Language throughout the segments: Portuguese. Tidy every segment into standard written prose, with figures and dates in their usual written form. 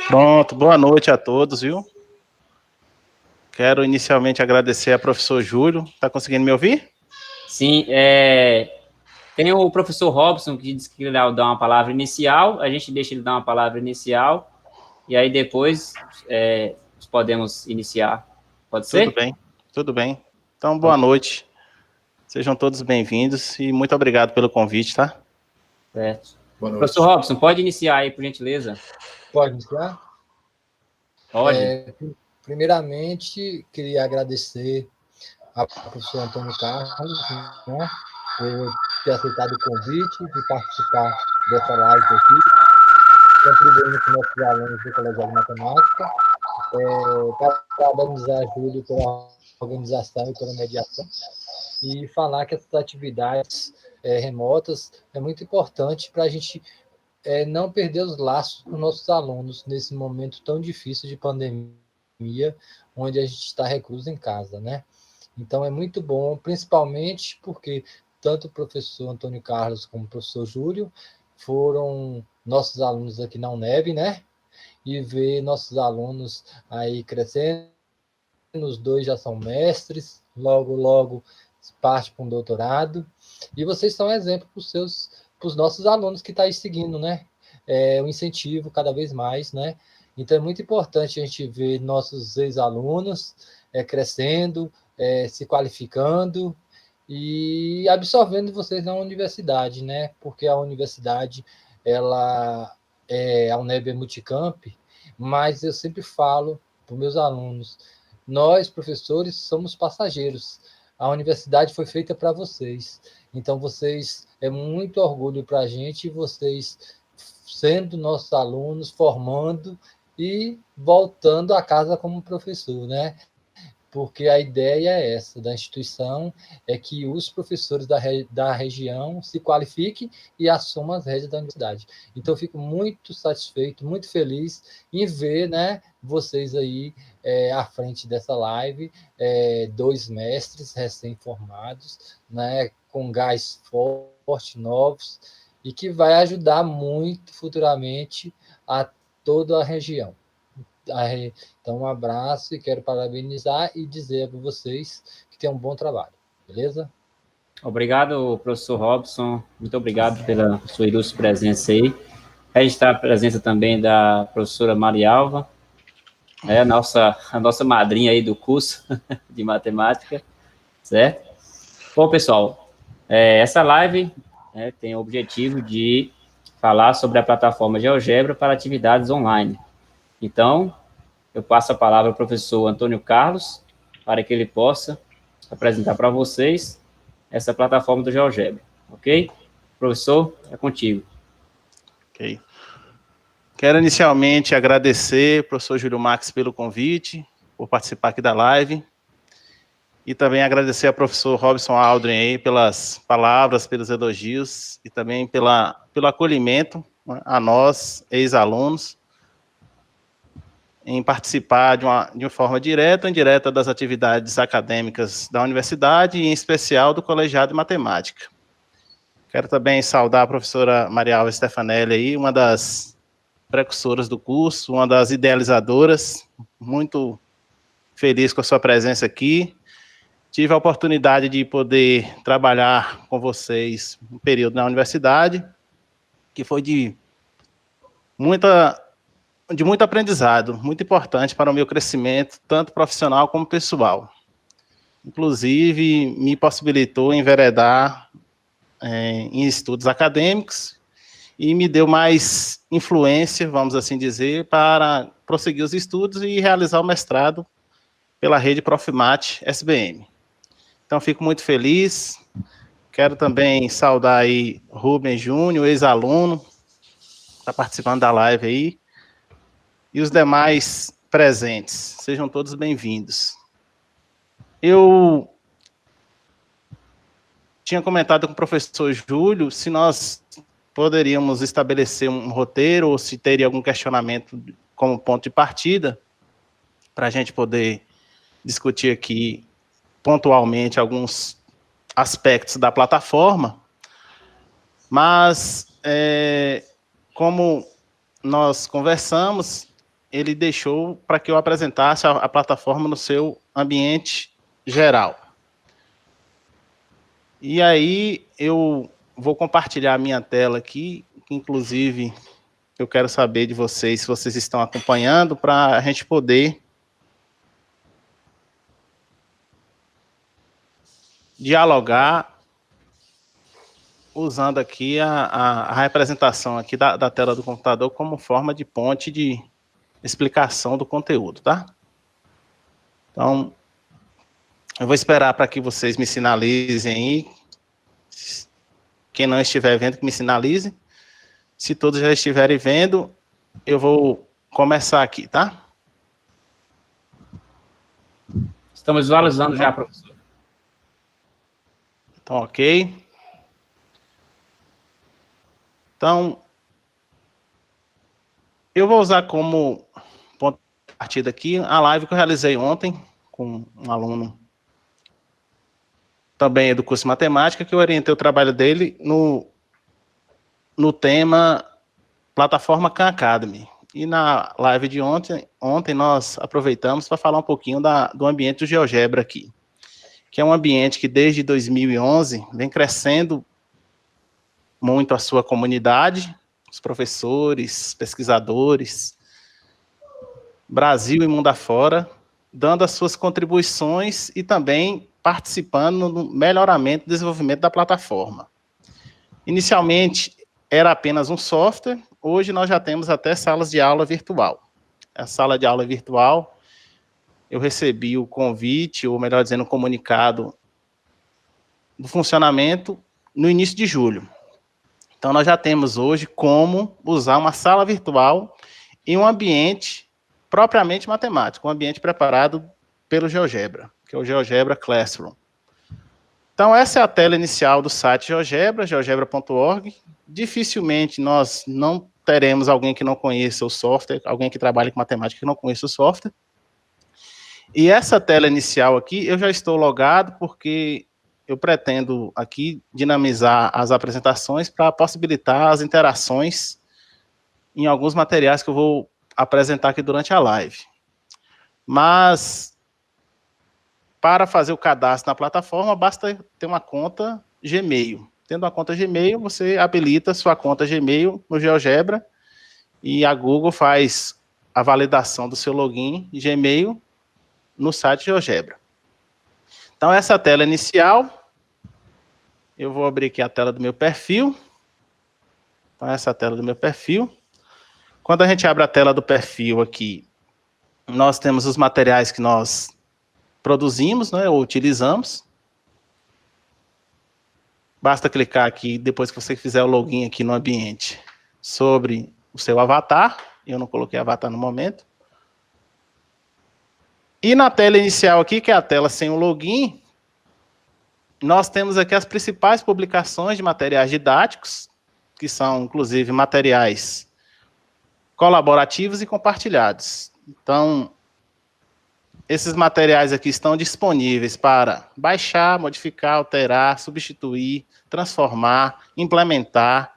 Pronto, boa noite a todos, viu? Quero inicialmente agradecer ao professor Júlio. Está conseguindo me ouvir? Sim, tem o professor Robson que disse que ele dar uma palavra inicial, a gente deixa ele dar uma palavra inicial, e aí depois podemos iniciar. Pode Tudo ser? bem, tudo bem. Então, boa noite. Sejam todos bem-vindos e muito obrigado pelo convite, tá? Certo. Boa noite. Professor Robson, pode iniciar aí, por gentileza? Pode iniciar? Pode. Primeiramente, queria agradecer ao professor Antônio Carlos, né, por ter aceitado o convite de participar dessa live aqui, contribuindo com nossos alunos do Colegial de Matemática. Parabenizar a Júlio pela organização e pela mediação, e falar que essas atividades remotas é muito importante para a gente não perder os laços com nossos alunos nesse momento tão difícil de pandemia, onde a gente está recluso em casa, né? Então, é muito bom, principalmente porque tanto o professor Antônio Carlos como o professor Júlio foram nossos alunos aqui na UNEB, né? E ver nossos alunos aí crescendo, os dois já são mestres, logo parte para um doutorado, e vocês são exemplo para os nossos alunos que estão aí seguindo, né? O incentivo cada vez mais, né? Então, é muito importante a gente ver nossos ex-alunos crescendo, se qualificando e absorvendo vocês na universidade, né? Porque a universidade, a UNEB é multicamp, mas eu sempre falo para os meus alunos, nós, professores, somos passageiros. A universidade foi feita para vocês. Então, vocês, é muito orgulho para a gente, vocês sendo nossos alunos, formando e voltando a casa como professor, né? Porque a ideia é essa, da instituição, é que os professores da região se qualifiquem e assumam as rédeas da universidade. Então, eu fico muito satisfeito, muito feliz em ver, né, vocês aí à frente dessa live, dois mestres recém-formados, né, com gás forte, novos, e que vai ajudar muito futuramente a toda a região. Então, um abraço e quero parabenizar e dizer para vocês que tem um bom trabalho, beleza? Obrigado, professor Robson. Muito obrigado pela sua ilustre presença aí. Registrar a presença também da professora Marialva, a nossa madrinha aí do curso de matemática, certo? Bom, pessoal, essa live tem o objetivo de falar sobre a plataforma GeoGebra para atividades online. Então, eu passo a palavra ao professor Antônio Carlos, para que ele possa apresentar para vocês essa plataforma do GeoGebra, ok? Professor, é contigo. Ok. Quero inicialmente agradecer ao professor Júlio Max pelo convite, por participar aqui da live, e também agradecer ao professor Robson Aldrin aí pelas palavras, pelos elogios, e também pelo acolhimento a nós, ex-alunos, em participar de uma forma direta ou indireta das atividades acadêmicas da universidade, e em especial do Colegiado de Matemática. Quero também saudar a professora Maria Alva Stefanelli, aí, uma das precursoras do curso, uma das idealizadoras, muito feliz com a sua presença aqui. Tive a oportunidade de poder trabalhar com vocês um período na universidade, que foi de muito aprendizado, muito importante para o meu crescimento, tanto profissional como pessoal. Inclusive, me possibilitou enveredar em estudos acadêmicos e me deu mais influência, vamos assim dizer, para prosseguir os estudos e realizar o mestrado pela rede Profimat SBM. Então, fico muito feliz. Quero também saudar aí Rubens Júnior, ex-aluno, está participando da live aí, e os demais presentes. Sejam todos bem-vindos. Eu tinha comentado com o professor Júlio se nós poderíamos estabelecer um roteiro ou se teria algum questionamento como ponto de partida para a gente poder discutir aqui pontualmente alguns aspectos da plataforma, mas como nós conversamos, ele deixou para que eu apresentasse a plataforma no seu ambiente geral. E aí eu vou compartilhar a minha tela aqui, que inclusive eu quero saber de vocês se vocês estão acompanhando, para a gente poder dialogar usando aqui a representação aqui da tela do computador como forma de ponte de explicação do conteúdo, tá? Então, eu vou esperar para que vocês me sinalizem aí. Quem não estiver vendo, que me sinalize. Se todos já estiverem vendo, eu vou começar aqui, tá? Estamos visualizando já, professor. Então, ok. Então, eu vou usar como ponto de partida aqui a live que eu realizei ontem com um aluno também do curso de matemática, que eu orientei o trabalho dele no tema plataforma Khan Academy. E na live de ontem nós aproveitamos para falar um pouquinho do ambiente do GeoGebra aqui, que é um ambiente que desde 2011 vem crescendo muito a sua comunidade, os professores, pesquisadores, Brasil e mundo afora, dando as suas contribuições e também participando no melhoramento e desenvolvimento da plataforma. Inicialmente, era apenas um software, hoje nós já temos até salas de aula virtual. A sala de aula virtual, eu recebi o convite, ou melhor dizendo, o comunicado do funcionamento no início de julho. Então, nós já temos hoje como usar uma sala virtual em um ambiente propriamente matemático, um ambiente preparado pelo GeoGebra, que é o GeoGebra Classroom. Então, essa é a tela inicial do site GeoGebra, geogebra.org. Dificilmente nós não teremos alguém que não conheça o software, alguém que trabalhe com matemática que não conheça o software. E essa tela inicial aqui, eu já estou logado porque eu pretendo aqui dinamizar as apresentações para possibilitar as interações em alguns materiais que eu vou apresentar aqui durante a live. Mas, para fazer o cadastro na plataforma, basta ter uma conta Gmail. Tendo uma conta Gmail, você habilita sua conta Gmail no GeoGebra e a Google faz a validação do seu login Gmail no site GeoGebra. Então, essa tela inicial, eu vou abrir aqui a tela do meu perfil. Então, essa é a tela do meu perfil. Quando a gente abre a tela do perfil aqui, nós temos os materiais que nós produzimos, né, ou utilizamos. Basta clicar aqui, depois que você fizer o login aqui no ambiente, sobre o seu avatar. Eu não coloquei avatar no momento. E na tela inicial aqui, que é a tela sem o login, nós temos aqui as principais publicações de materiais didáticos, que são, inclusive, materiais colaborativos e compartilhados. Então, esses materiais aqui estão disponíveis para baixar, modificar, alterar, substituir, transformar, implementar,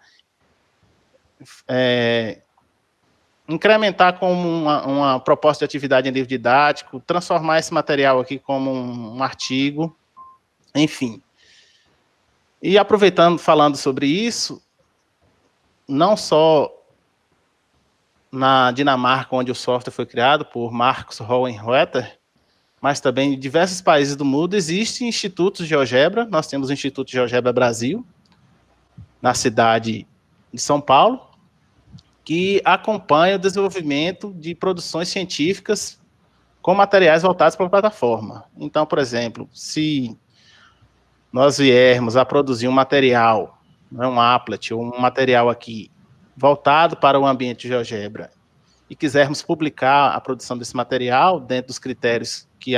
incrementar como uma proposta de atividade em livro didático, transformar esse material aqui como um artigo, enfim. E aproveitando, falando sobre isso, não só na Dinamarca, onde o software foi criado por Marcus Hohenroeder, mas também em diversos países do mundo existem institutos de GeoGebra. Nós temos o Instituto GeoGebra Brasil, na cidade de São Paulo, que acompanha o desenvolvimento de produções científicas com materiais voltados para a plataforma. Então, por exemplo, se nós viermos a produzir um material, um applet, ou um material aqui voltado para o ambiente de GeoGebra, e quisermos publicar a produção desse material dentro dos critérios que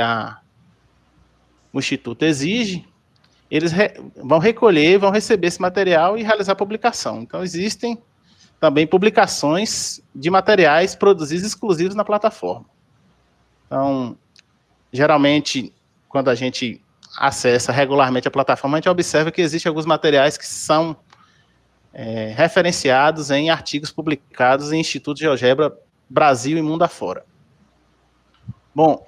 o Instituto exige, eles vão recolher, vão receber esse material e realizar a publicação. Então, existem também publicações de materiais produzidos exclusivos na plataforma. Então, geralmente, quando a gente acessa regularmente a plataforma, a gente observa que existem alguns materiais que são referenciados em artigos publicados em Instituto GeoGebra Brasil e mundo afora. Bom,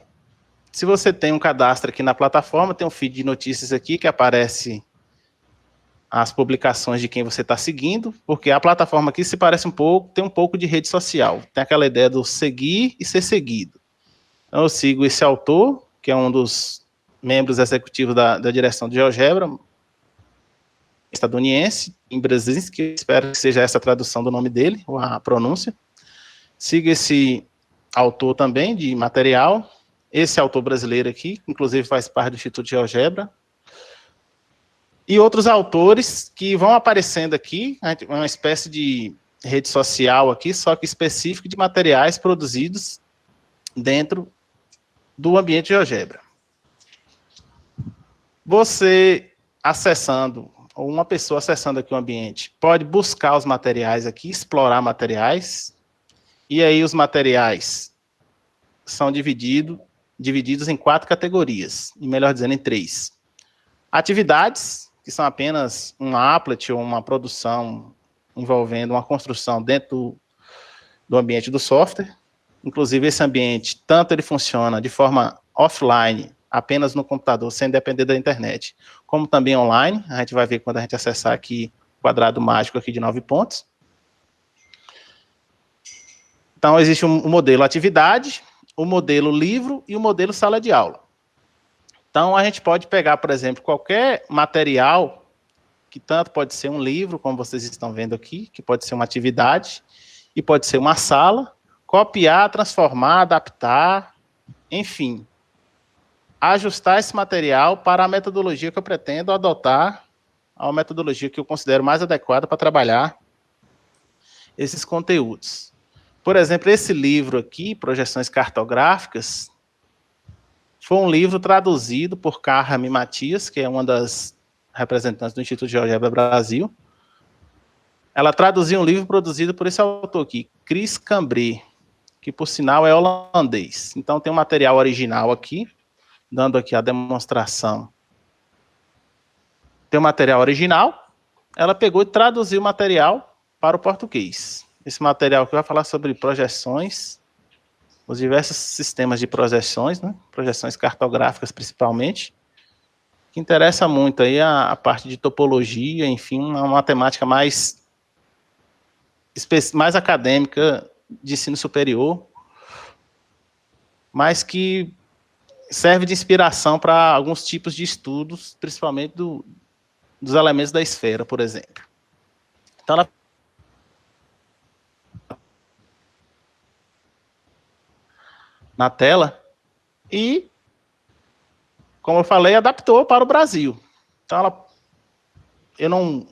se você tem um cadastro aqui na plataforma, tem um feed de notícias aqui que aparece as publicações de quem você está seguindo, porque a plataforma aqui se parece um pouco, tem um pouco de rede social, tem aquela ideia do seguir e ser seguido. Então eu sigo esse autor, que é um dos membros executivos da direção de GeoGebra, estadunidense, em Brzezinski, espero que seja essa a tradução do nome dele, ou a pronúncia. Sigo esse autor também de material, esse autor brasileiro aqui, que inclusive faz parte do Instituto GeoGebra, e outros autores que vão aparecendo aqui, uma espécie de rede social aqui, só que específico de materiais produzidos dentro do ambiente GeoGebra. Você acessando, ou uma pessoa acessando aqui o ambiente, pode buscar os materiais aqui, explorar materiais, e aí os materiais são divididos em 4 categorias, e melhor dizendo, em 3. Atividades, que são apenas um applet ou uma produção envolvendo uma construção dentro do ambiente do software. Inclusive, esse ambiente, tanto ele funciona de forma offline, apenas no computador, sem depender da internet, como também online. A gente vai ver quando a gente acessar aqui o quadrado mágico aqui de 9 pontos. Então, existe um modelo atividade, o modelo livro e o modelo sala de aula. Então, a gente pode pegar, por exemplo, qualquer material, que tanto pode ser um livro, como vocês estão vendo aqui, que pode ser uma atividade, e pode ser uma sala, copiar, transformar, adaptar, enfim, ajustar esse material para a metodologia que eu pretendo adotar, a metodologia que eu considero mais adequada para trabalhar esses conteúdos. Por exemplo, esse livro aqui, Projeções Cartográficas, foi um livro traduzido por Carmen Matias, que é uma das representantes do Instituto GeoGebra Brasil. Ela traduziu um livro produzido por esse autor aqui, Chris Cambré, que por sinal é holandês. Então tem um material original aqui, dando aqui a demonstração. Tem um material original, ela pegou e traduziu o material para o português. Esse material aqui vai falar sobre projeções, os diversos sistemas de projeções, né? Projeções cartográficas principalmente, que interessa muito aí a parte de topologia, enfim, uma matemática mais acadêmica de ensino superior, mas que serve de inspiração para alguns tipos de estudos, principalmente dos elementos da esfera, por exemplo. Então, ela na tela, e, como eu falei, adaptou para o Brasil. Então, eu não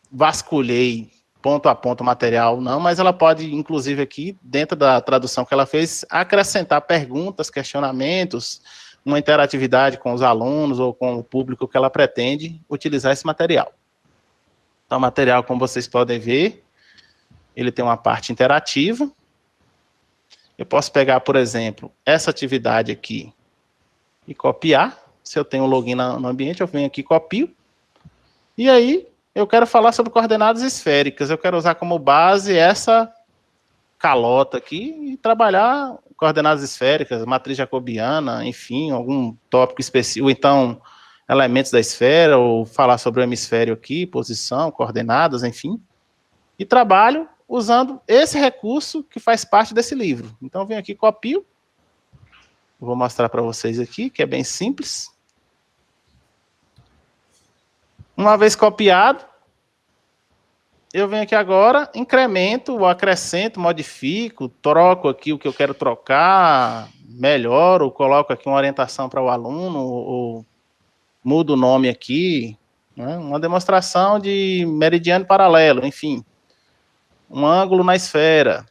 vasculhei ponto a ponto o material, não, mas ela pode, inclusive aqui, dentro da tradução que ela fez, acrescentar perguntas, questionamentos, uma interatividade com os alunos ou com o público que ela pretende utilizar esse material. Então, o material, como vocês podem ver, ele tem uma parte interativa. Eu posso pegar, por exemplo, essa atividade aqui e copiar. Se eu tenho um login no ambiente, eu venho aqui e copio. E aí, eu quero falar sobre coordenadas esféricas. Eu quero usar como base essa calota aqui e trabalhar coordenadas esféricas, matriz jacobiana, enfim, algum tópico específico, ou então elementos da esfera, ou falar sobre o hemisfério aqui, posição, coordenadas, enfim. E trabalho usando esse recurso que faz parte desse livro. Então, eu venho aqui, copio. Vou mostrar para vocês aqui, que é bem simples. Uma vez copiado, eu venho aqui agora, incremento, ou acrescento, modifico, troco aqui o que eu quero trocar, melhoro, coloco aqui uma orientação para o aluno, ou mudo o nome aqui, né? Uma demonstração de meridiano paralelo, enfim. Um ângulo na esfera.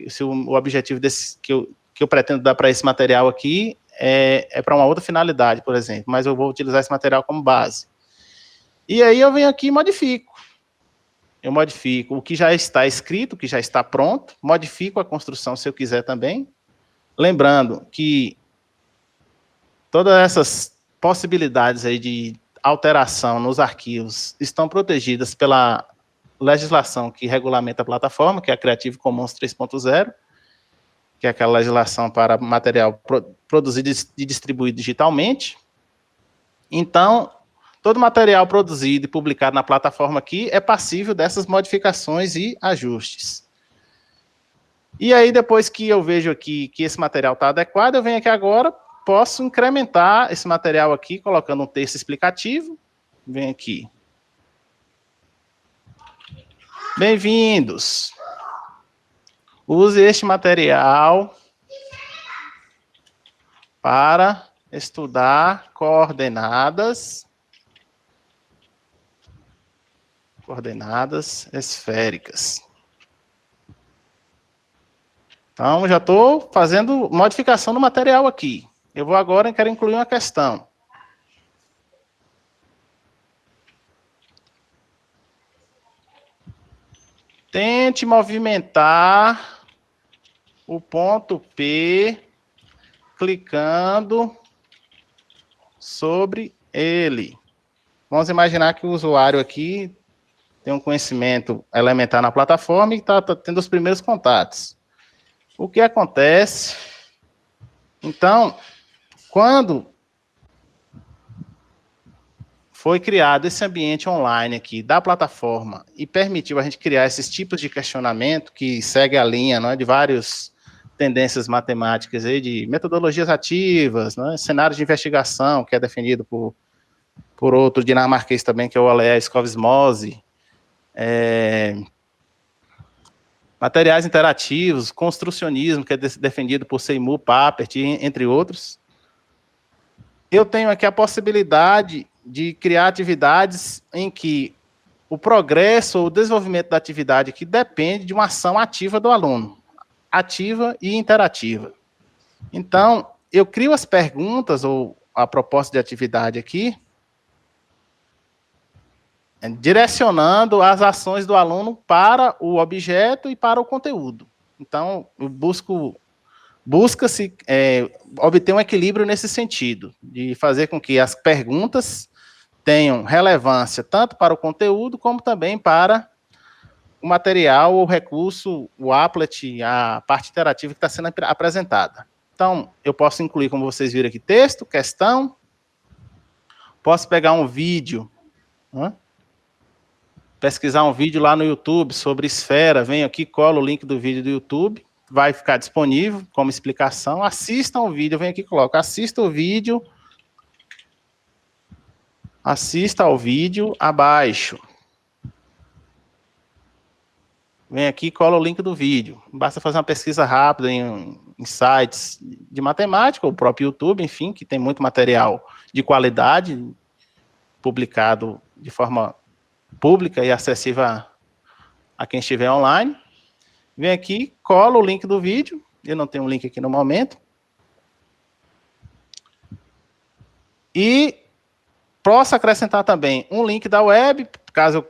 Se o objetivo desse, que eu pretendo dar para esse material aqui é para uma outra finalidade, por exemplo, mas eu vou utilizar esse material como base. E aí eu venho aqui e modifico. Eu modifico o que já está escrito, o que já está pronto, modifico a construção se eu quiser também. Lembrando que todas essas possibilidades aí de alteração nos arquivos estão protegidas pela legislação que regulamenta a plataforma, que é a Creative Commons 3.0, que é aquela legislação para material produzido e distribuído digitalmente. Então, todo material produzido e publicado na plataforma aqui é passível dessas modificações e ajustes. E aí, depois que eu vejo aqui que esse material está adequado, eu venho aqui agora, posso incrementar esse material aqui, colocando um texto explicativo. Venho aqui. Bem-vindos. Use este material para estudar coordenadas esféricas. Então, já estou fazendo modificação do material aqui. Eu vou agora e quero incluir uma questão. Tente movimentar o ponto P clicando sobre ele. Vamos imaginar que o usuário aqui tem um conhecimento elementar na plataforma e está tendo os primeiros contatos. O que acontece? Então, quando foi criado esse ambiente online aqui da plataforma e permitiu a gente criar esses tipos de questionamento que segue a linha, né, de várias tendências matemáticas, aí, de metodologias ativas, né, cenários de investigação, que é definido por outro dinamarquês também, que é o Alea Skovsmose, materiais interativos, construcionismo, que é defendido por Seymour Papert, entre outros. Eu tenho aqui a possibilidade de criar atividades em que o progresso ou o desenvolvimento da atividade aqui depende de uma ação ativa do aluno, ativa e interativa. Então, eu crio as perguntas ou a proposta de atividade aqui, direcionando as ações do aluno para o objeto e para o conteúdo. Então, busca-se obter um equilíbrio nesse sentido, de fazer com que as perguntas tenham relevância tanto para o conteúdo, como também para o material, o recurso, o applet, a parte interativa que está sendo apresentada. Então, eu posso incluir, como vocês viram aqui, texto, questão, posso pegar um vídeo, né? Pesquisar um vídeo lá no YouTube sobre esfera, venho aqui, colo o link do vídeo do YouTube, vai ficar disponível como explicação, assista o vídeo, eu venho aqui e coloco, assista ao vídeo abaixo. Vem aqui e cola o link do vídeo. Basta fazer uma pesquisa rápida em sites de matemática, ou o próprio YouTube, enfim, que tem muito material de qualidade, publicado de forma pública e acessível a quem estiver online. Vem aqui, cola o link do vídeo. Eu não tenho um link aqui no momento. E posso acrescentar também um link da web, caso eu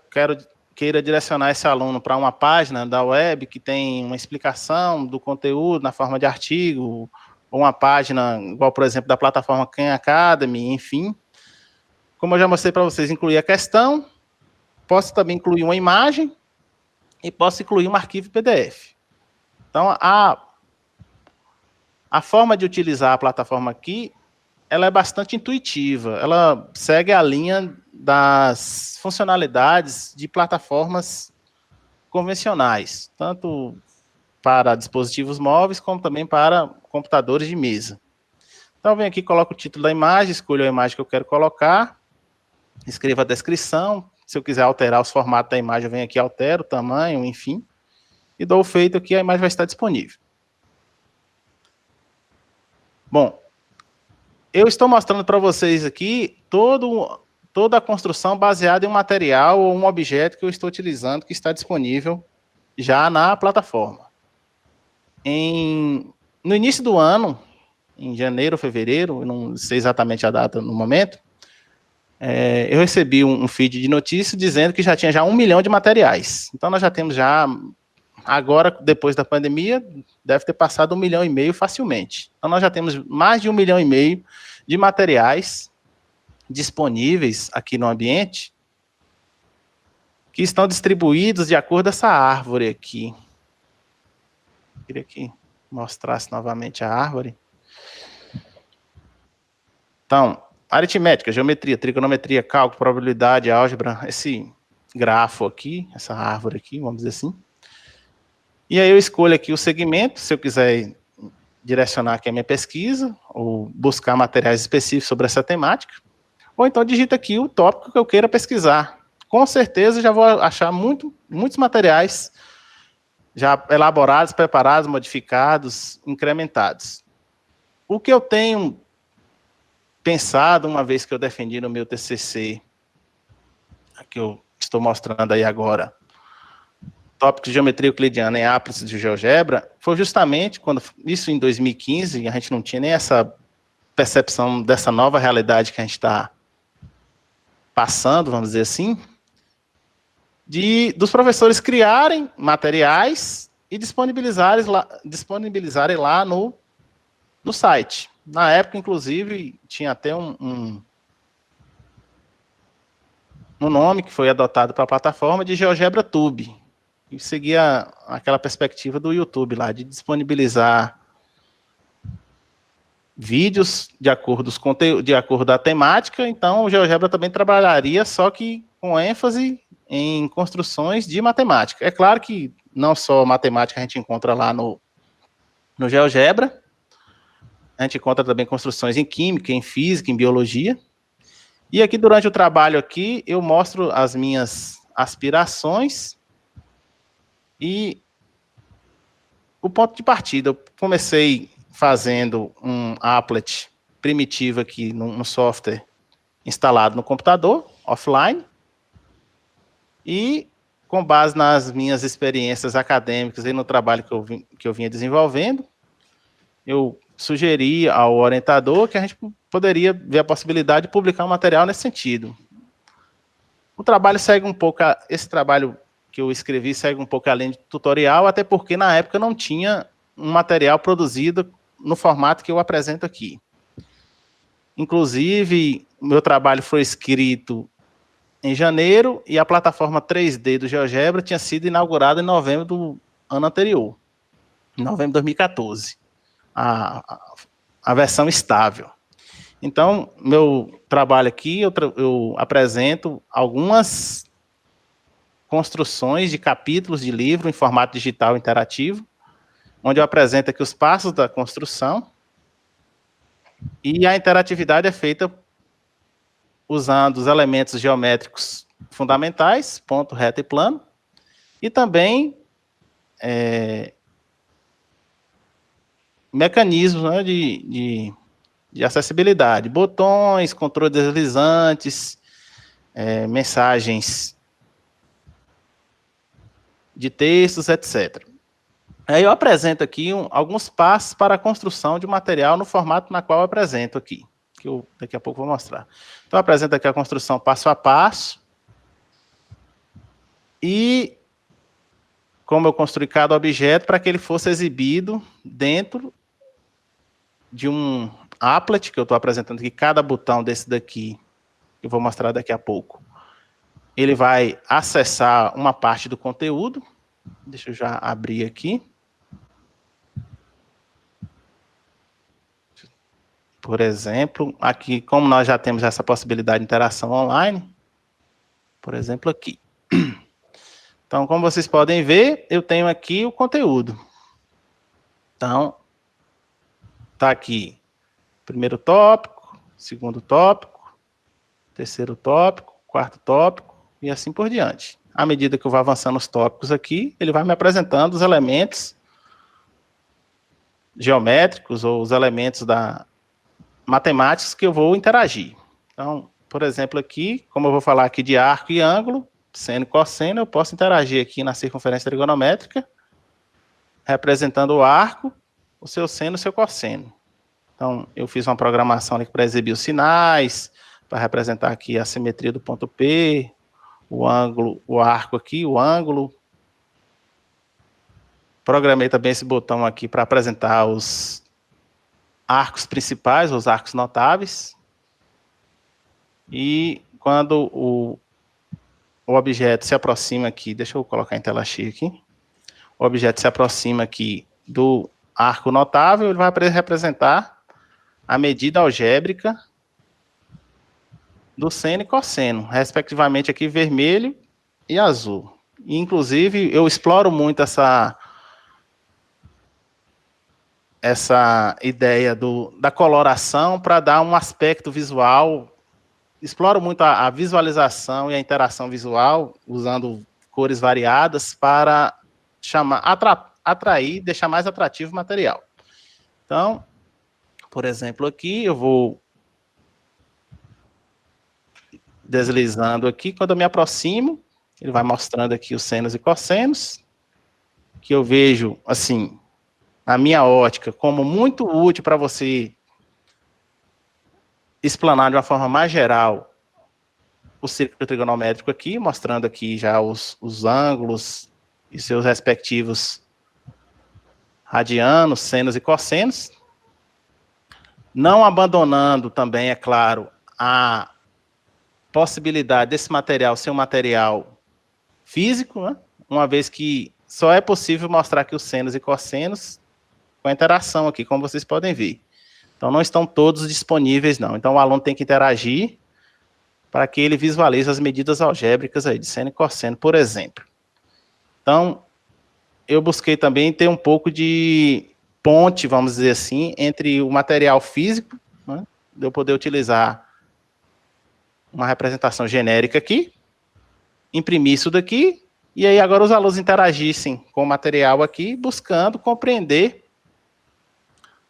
queira direcionar esse aluno para uma página da web que tem uma explicação do conteúdo na forma de artigo, ou uma página, igual, por exemplo, da plataforma Khan Academy, enfim. Como eu já mostrei para vocês, incluir a questão, posso também incluir uma imagem e posso incluir um arquivo PDF. Então, a forma de utilizar a plataforma aqui, ela é bastante intuitiva, ela segue a linha das funcionalidades de plataformas convencionais, tanto para dispositivos móveis, como também para computadores de mesa. Então, eu venho aqui, coloco o título da imagem, escolho a imagem que eu quero colocar, escrevo a descrição, se eu quiser alterar os formatos da imagem, eu venho aqui, altero o tamanho, enfim, e dou o feito aqui, a imagem vai estar disponível. Bom, eu estou mostrando para vocês aqui toda a construção baseada em um material ou um objeto que eu estou utilizando, que está disponível já na plataforma. No início do ano, em janeiro ou fevereiro, eu não sei exatamente a data no momento, eu recebi um feed de notícias dizendo que já tinha 1 milhão de materiais. Então, nós já temos agora, depois da pandemia, deve ter passado 1,5 milhão facilmente. Então, nós já temos mais de 1,5 milhão de materiais disponíveis aqui no ambiente, que estão distribuídos de acordo com essa árvore aqui. mostrasse novamente a árvore. Então, aritmética, geometria, trigonometria, cálculo, probabilidade, álgebra, esse grafo aqui, essa árvore aqui, vamos dizer assim. E aí eu escolho aqui o segmento, se eu quiser direcionar aqui a minha pesquisa, ou buscar materiais específicos sobre essa temática, ou então digito aqui o tópico que eu queira pesquisar. Com certeza já vou achar muitos materiais já elaborados, preparados, modificados, incrementados. O que eu tenho pensado, uma vez que eu defendi no meu TCC, que eu estou mostrando aí agora, tópico de geometria euclidiana em ápice de GeoGebra, foi justamente quando, isso em 2015, a gente não tinha nem essa percepção dessa nova realidade que a gente está passando, vamos dizer assim, dos professores criarem materiais e disponibilizarem lá no site. Na época, inclusive, tinha até um nome que foi adotado para a plataforma de GeoGebra Tube, e seguia aquela perspectiva do YouTube lá, de disponibilizar vídeos de acordo com a temática. Então o GeoGebra também trabalharia, só que com ênfase em construções de matemática. É claro que não só matemática a gente encontra lá no GeoGebra, a gente encontra também construções em química, em física, em biologia. E aqui, durante o trabalho aqui, eu mostro as minhas aspirações e o ponto de partida. Eu comecei fazendo um applet primitivo aqui no software instalado no computador, offline, e com base nas minhas experiências acadêmicas e no trabalho que eu vinha desenvolvendo, eu sugeri ao orientador que a gente poderia ver a possibilidade de publicar um material nesse sentido. O trabalho segue um pouco, esse trabalho que eu escrevi segue um pouco além de tutorial, até porque na época não tinha um material produzido no formato que eu apresento aqui. Inclusive, meu trabalho foi escrito em janeiro e a plataforma 3D do GeoGebra tinha sido inaugurada em novembro do ano anterior, em novembro de 2014, a versão estável. Então, meu trabalho aqui, eu apresento algumas construções de capítulos de livro em formato digital interativo, onde eu apresento aqui os passos da construção, e a interatividade é feita usando os elementos geométricos fundamentais, ponto, reta e plano, e também mecanismos, né, de acessibilidade, botões, controle deslizantes, mensagens de textos, etc. Aí eu apresento aqui alguns passos para a construção de material no formato na qual eu apresento aqui, que eu daqui a pouco vou mostrar. Então, eu apresento aqui a construção passo a passo, e como eu construí cada objeto para que ele fosse exibido dentro de um applet, que eu estou apresentando aqui, cada botão desse daqui, que eu vou mostrar daqui a pouco, ele vai acessar uma parte do conteúdo. Deixa eu já abrir aqui. Por exemplo, aqui, como nós já temos essa possibilidade de interação online, por exemplo, aqui. Então, como vocês podem ver, eu tenho aqui o conteúdo. Então, está aqui primeiro tópico, segundo tópico, terceiro tópico, quarto tópico, e assim por diante. À medida que eu vou avançando os tópicos aqui, ele vai me apresentando os elementos geométricos ou os elementos matemáticos que eu vou interagir. Então, por exemplo, aqui, como eu vou falar aqui de arco e ângulo, seno e cosseno, eu posso interagir aqui na circunferência trigonométrica, representando o arco, o seu seno e o seu cosseno. Então, eu fiz uma programação ali para exibir os sinais, para representar aqui a simetria do ponto P, o ângulo, o arco aqui, o ângulo. Programei também esse botão aqui para apresentar os arcos principais, os arcos notáveis. E quando o objeto se aproxima aqui, deixa eu colocar em tela cheia aqui, o objeto se aproxima aqui do arco notável, ele vai representar a medida algébrica do seno e cosseno, respectivamente aqui vermelho e azul. E, inclusive, eu exploro muito essa ideia da coloração para dar um aspecto visual. Exploro muito a visualização e a interação visual, usando cores variadas para atrair, deixar mais atrativo o material. Então, por exemplo, aqui eu vou deslizando aqui, quando eu me aproximo, ele vai mostrando aqui os senos e cossenos, que eu vejo, assim, a minha ótica, como muito útil para você explanar de uma forma mais geral o círculo trigonométrico aqui, mostrando aqui já os ângulos e seus respectivos radianos, senos e cossenos. Não abandonando também, é claro, a possibilidade desse material ser um material físico, né? Uma vez que só é possível mostrar aqui os senos e cossenos com a interação aqui, como vocês podem ver. Então, não estão todos disponíveis, não. Então, o aluno tem que interagir para que ele visualize as medidas algébricas aí de seno e cosseno, por exemplo. Então, eu busquei também ter um pouco de ponte, vamos dizer assim, entre o material físico, né, de eu poder utilizar uma representação genérica aqui, imprimir isso daqui, e aí agora os alunos interagissem com o material aqui, buscando compreender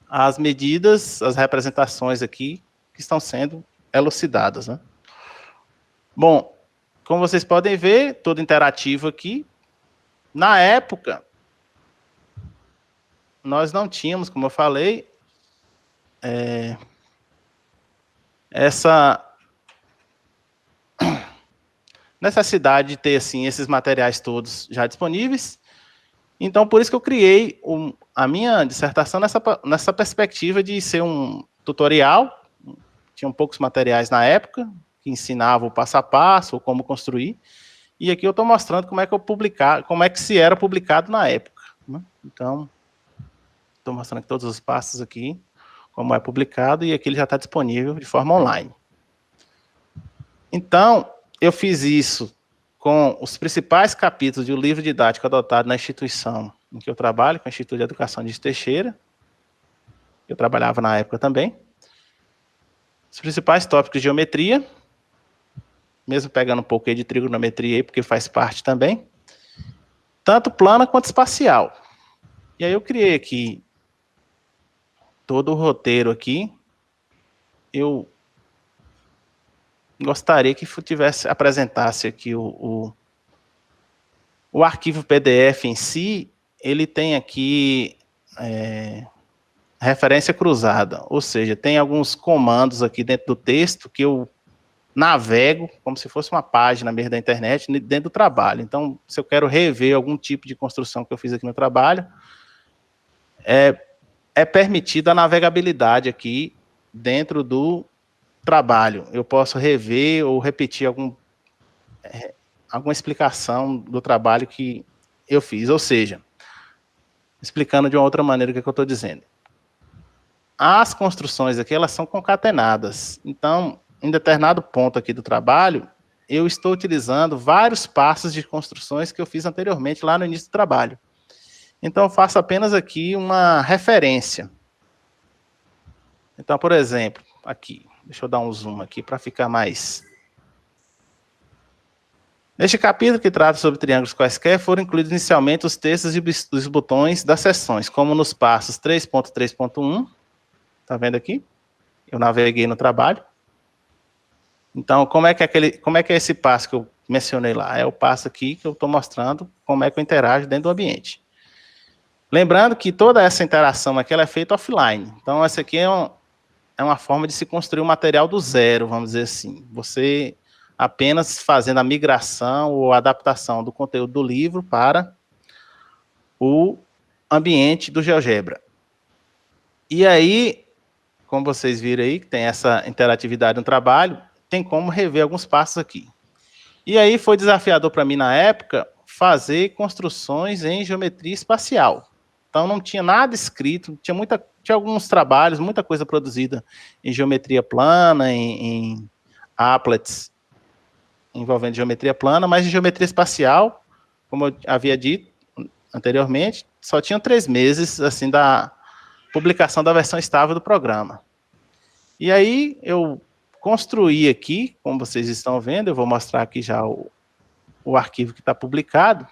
as medidas, as representações aqui que estão sendo elucidadas, né? Bom, como vocês podem ver, todo interativo aqui. Na época, nós não tínhamos, como eu falei, essa necessidade de ter assim, esses materiais todos já disponíveis. Então, por isso que eu criei a minha dissertação nessa perspectiva de ser um tutorial. Tinham poucos materiais na época, que ensinavam o passo a passo, ou como construir. E aqui eu estou mostrando como é que se era publicado na época, né? Então, estou mostrando aqui todos os passos aqui, como é publicado, e aqui ele já está disponível de forma online. Então, eu fiz isso com os principais capítulos do livro didático adotado na instituição em que eu trabalho, com o Instituto de Educação de Teixeira. Eu trabalhava na época também. Os principais tópicos de geometria, mesmo pegando um pouco aí de trigonometria aí, porque faz parte também, tanto plana quanto espacial. E aí eu criei aqui todo o roteiro aqui. Eu gostaria que apresentasse aqui o arquivo PDF em si. Ele tem aqui referência cruzada, ou seja, tem alguns comandos aqui dentro do texto que eu navego como se fosse uma página mesmo da internet dentro do trabalho. Então, se eu quero rever algum tipo de construção que eu fiz aqui no trabalho, é permitida a navegabilidade aqui dentro do trabalho. Eu posso rever ou repetir alguma explicação do trabalho que eu fiz. Ou seja, explicando de uma outra maneira o que eu estou dizendo. As construções aqui, elas são concatenadas. Então, em determinado ponto aqui do trabalho, eu estou utilizando vários passos de construções que eu fiz anteriormente lá no início do trabalho. Então, eu faço apenas aqui uma referência. Então, por exemplo, aqui, deixa eu dar um zoom aqui para ficar mais... Neste capítulo que trata sobre triângulos quaisquer, foram incluídos inicialmente os textos e os botões das seções, como nos passos 3.3.1, tá vendo aqui? Eu naveguei no trabalho. Então, como é que é esse passo que eu mencionei lá? É o passo aqui que eu estou mostrando como é que eu interajo dentro do ambiente. Lembrando que toda essa interação aqui ela é feita offline. Então, essa aqui é uma forma de se construir um material do zero, vamos dizer assim. Você apenas fazendo a migração ou adaptação do conteúdo do livro para o ambiente do GeoGebra. E aí, como vocês viram aí, que tem essa interatividade no trabalho, tem como rever alguns passos aqui. E aí foi desafiador para mim, na época, fazer construções em geometria espacial. Então não tinha nada escrito, tinha alguns trabalhos, muita coisa produzida em geometria plana, em applets envolvendo geometria plana, mas em geometria espacial, como eu havia dito anteriormente, só tinham 3 meses assim da publicação da versão estável do programa. E aí eu construí aqui, como vocês estão vendo, eu vou mostrar aqui já o arquivo que está publicado,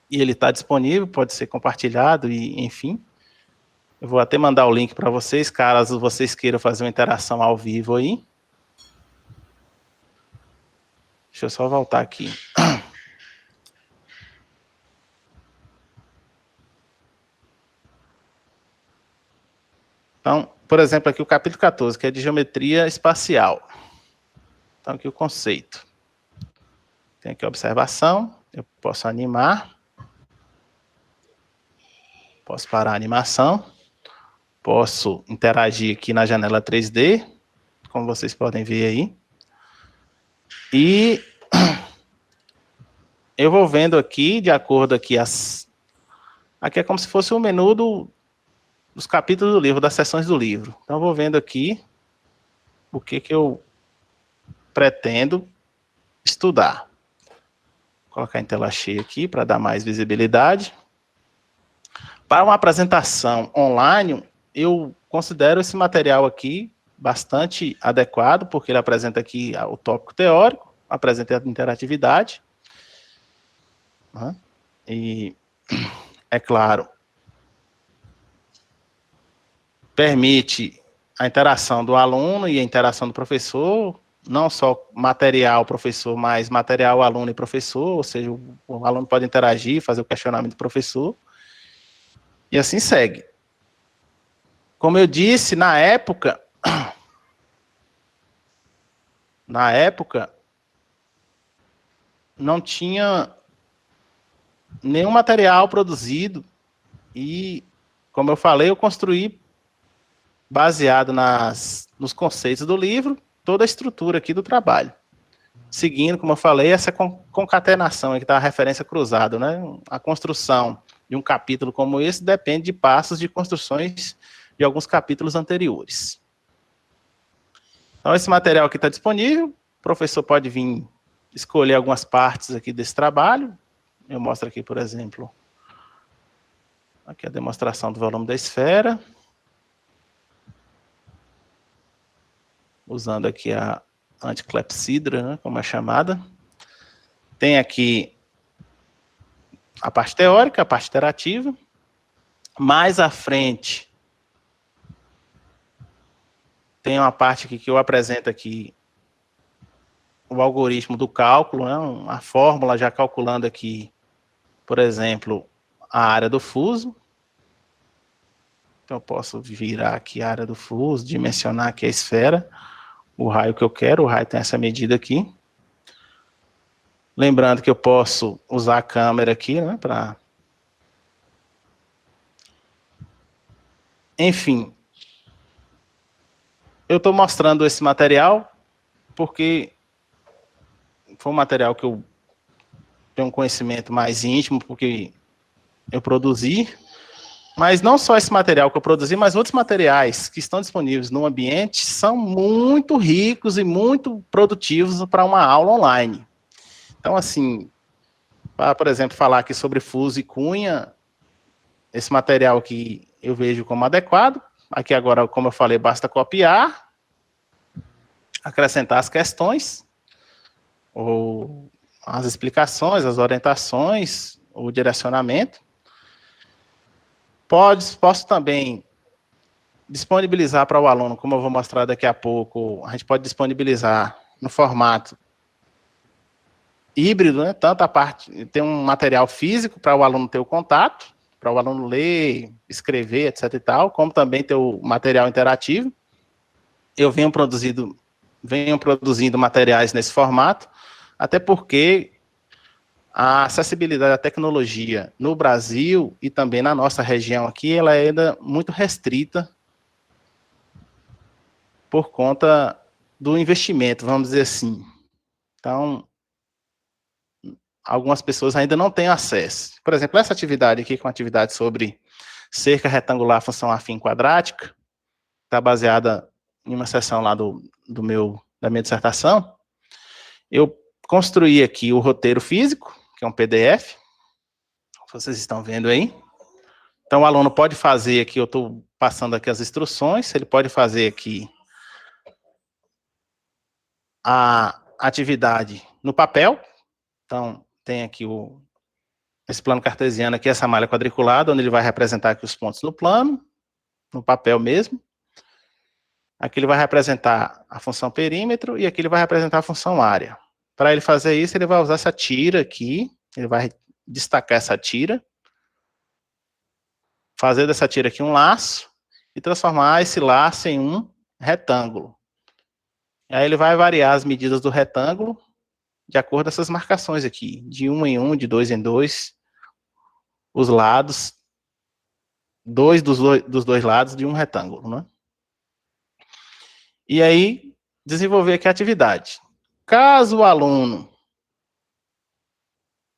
e ele está disponível, pode ser compartilhado, e enfim. Eu vou até mandar o link para vocês, caso vocês queiram fazer uma interação ao vivo aí. Deixa eu só voltar aqui. Então, por exemplo, aqui o capítulo 14, que é de geometria espacial. Então, aqui o conceito. Tem aqui a observação, eu posso animar. Posso parar a animação. Posso interagir aqui na janela 3D, como vocês podem ver aí. E eu vou vendo aqui, de acordo aqui, aqui é como se fosse o menu dos capítulos do livro, das seções do livro. Então, eu vou vendo aqui o que eu pretendo estudar. Vou colocar em tela cheia aqui para dar mais visibilidade. Para uma apresentação online, eu considero esse material aqui bastante adequado, porque ele apresenta aqui o tópico teórico, apresenta a interatividade, né? E, é claro, permite a interação do aluno e a interação do professor, não só material professor, mas material aluno e professor, ou seja, o aluno pode interagir, fazer o questionamento do professor, e assim segue. Como eu disse, na época, não tinha nenhum material produzido e, como eu falei, eu construí baseado nos conceitos do livro, toda a estrutura aqui do trabalho. Seguindo, como eu falei, essa concatenação, que está a referência cruzada, né? A construção de um capítulo como esse depende de passos de construções de alguns capítulos anteriores. Então, esse material aqui está disponível, o professor pode vir escolher algumas partes aqui desse trabalho. Eu mostro aqui, por exemplo, aqui a demonstração do volume da esfera, usando aqui a anticlepsidra, né, como é chamada. Tem aqui a parte teórica, a parte interativa. Mais à frente, tem uma parte aqui que eu apresento aqui o algoritmo do cálculo, né, a fórmula já calculando aqui, por exemplo, a área do fuso. Então, eu posso virar aqui a área do fuso, dimensionar aqui a esfera, o raio que eu quero, o raio tem essa medida aqui. Lembrando que eu posso usar a câmera aqui, né, para... Enfim, eu estou mostrando esse material porque foi um material que eu tenho um conhecimento mais íntimo, porque eu produzi, mas não só esse material que eu produzi, mas outros materiais que estão disponíveis no ambiente são muito ricos e muito produtivos para uma aula online. Então, assim, para, por exemplo, falar aqui sobre fuso e cunha, esse material aqui eu vejo como adequado. Aqui agora, como eu falei, basta copiar, acrescentar as questões, ou as explicações, as orientações, o direcionamento. Posso também disponibilizar para o aluno, como eu vou mostrar daqui a pouco, a gente pode disponibilizar no formato híbrido, né? Tanto a parte, tem um material físico para o aluno ter o contato, para o aluno ler, escrever, etc e tal, como também ter o material interativo. Eu venho produzindo materiais nesse formato, até porque a acessibilidade à tecnologia no Brasil e também na nossa região aqui, ela é ainda muito restrita por conta do investimento, vamos dizer assim. Então, algumas pessoas ainda não têm acesso. Por exemplo, essa atividade aqui, que é uma atividade sobre cerca retangular, função afim quadrática, está baseada em uma seção lá da minha dissertação. Eu construí aqui o roteiro físico, que é um PDF, vocês estão vendo aí. Então, o aluno pode fazer aqui, eu estou passando aqui as instruções, ele pode fazer aqui a atividade no papel. Então, tem aqui esse plano cartesiano aqui, essa malha quadriculada, onde ele vai representar aqui os pontos no plano, no papel mesmo. Aqui ele vai representar a função perímetro e aqui ele vai representar a função área. Para ele fazer isso, ele vai usar essa tira aqui, ele vai destacar essa tira, fazer dessa tira aqui um laço e transformar esse laço em um retângulo. E aí ele vai variar as medidas do retângulo de acordo com essas marcações aqui, de 1 em 1, de 2 em 2, os lados, dos dois lados de um retângulo, né? E aí, desenvolver aqui a atividade. Caso o aluno...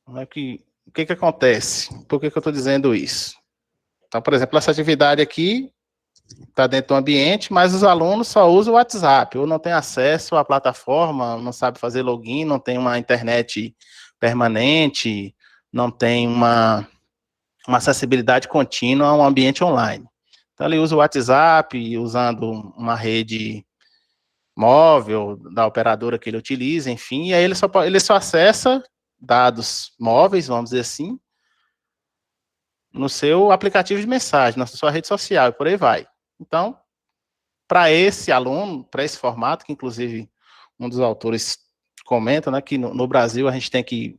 o que acontece? Por que eu estou dizendo isso? Então, por exemplo, essa atividade aqui está dentro do ambiente, mas os alunos só usam o WhatsApp, ou não tem acesso à plataforma, não sabe fazer login, não tem uma internet permanente, não tem uma acessibilidade contínua a um ambiente online. Então, ele usa o WhatsApp, usando uma rede móvel da operadora que ele utiliza, enfim, e aí ele só acessa dados móveis, vamos dizer assim, no seu aplicativo de mensagem, na sua rede social, e por aí vai. Então, para esse aluno, para esse formato, que inclusive um dos autores comenta, né, que no Brasil a gente tem que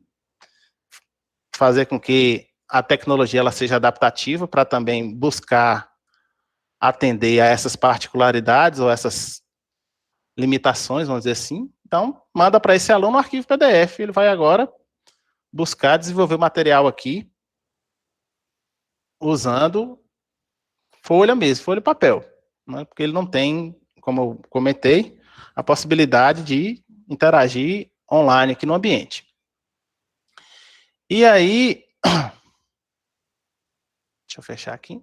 fazer com que a tecnologia ela seja adaptativa para também buscar atender a essas particularidades ou essas limitações, vamos dizer assim. Então, manda para esse aluno um arquivo PDF, ele vai agora buscar desenvolver o material aqui usando folha mesmo, folha e papel, né? Porque ele não tem, como eu comentei, a possibilidade de interagir online aqui no ambiente. E aí, deixa eu fechar aqui.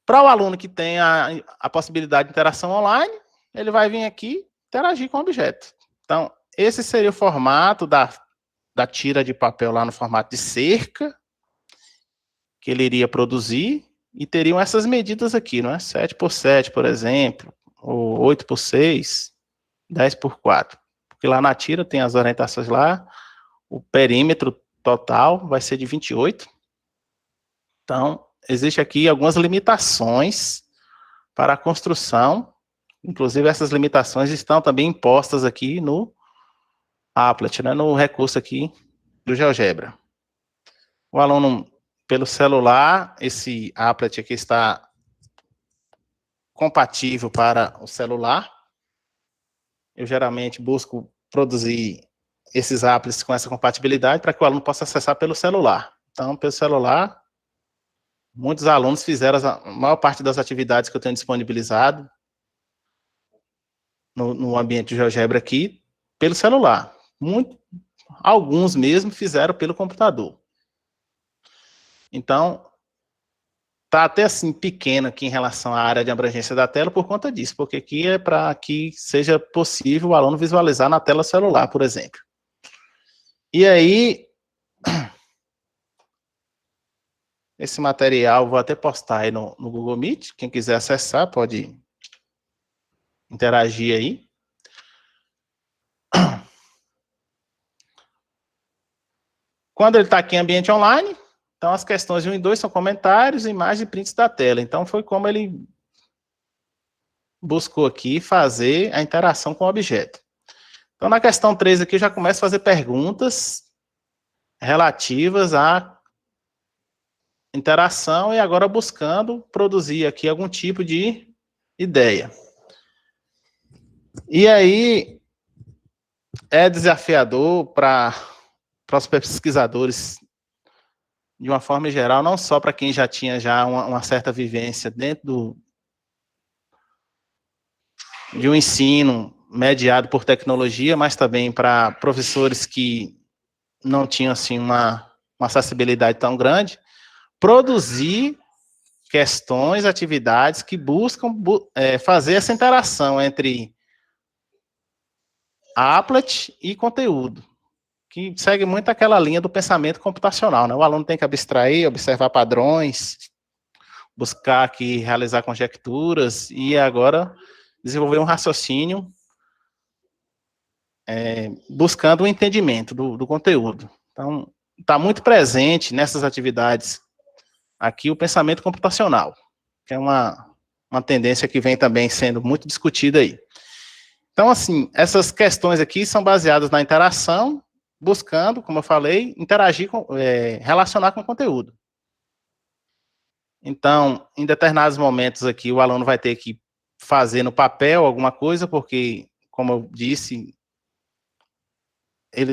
Para o aluno que tem a possibilidade de interação online, ele vai vir aqui interagir com o objeto. Então, esse seria o formato da tira de papel lá no formato de cerca, que ele iria produzir, e teriam essas medidas aqui, não é? 7 por 7, por exemplo, ou 8 por 6, 10 por 4. Porque lá na tira tem as orientações lá, o perímetro total vai ser de 28. Então, existe aqui algumas limitações para a construção, inclusive essas limitações estão também impostas aqui no Applet, né, no recurso aqui do GeoGebra. O aluno, pelo celular, esse Applet aqui está compatível para o celular. Eu geralmente busco produzir esses applets com essa compatibilidade para que o aluno possa acessar pelo celular. Então, pelo celular, muitos alunos fizeram a maior parte das atividades que eu tenho disponibilizado no ambiente de GeoGebra aqui pelo celular. Alguns mesmo fizeram pelo computador. Então, está até assim pequeno aqui em relação à área de abrangência da tela por conta disso, porque aqui é para que seja possível o aluno visualizar na tela celular, por exemplo. E aí, esse material vou até postar aí no Google Meet, quem quiser acessar pode interagir aí. Quando ele está aqui em ambiente online, então as questões 1 e 2 são comentários, imagens e prints da tela. Então foi como ele buscou aqui fazer a interação com o objeto. Então na questão 3 aqui eu já começo a fazer perguntas relativas à interação e agora buscando produzir aqui algum tipo de ideia. E aí é desafiador para os pesquisadores de uma forma geral, não só para quem já tinha uma certa vivência dentro de um ensino mediado por tecnologia, mas também para professores que não tinham assim, uma acessibilidade tão grande, produzir questões, atividades que buscam fazer essa interação entre applet e conteúdo, que segue muito aquela linha do pensamento computacional, né? O aluno tem que abstrair, observar padrões, buscar aqui, realizar conjecturas e agora desenvolver um raciocínio buscando o entendimento do conteúdo. Então, está muito presente nessas atividades aqui o pensamento computacional, que é uma tendência que vem também sendo muito discutida aí. Então, assim, essas questões aqui são baseadas na interação, buscando, como eu falei, interagir, relacionar com o conteúdo. Então, em determinados momentos aqui, o aluno vai ter que fazer no papel alguma coisa, porque, como eu disse,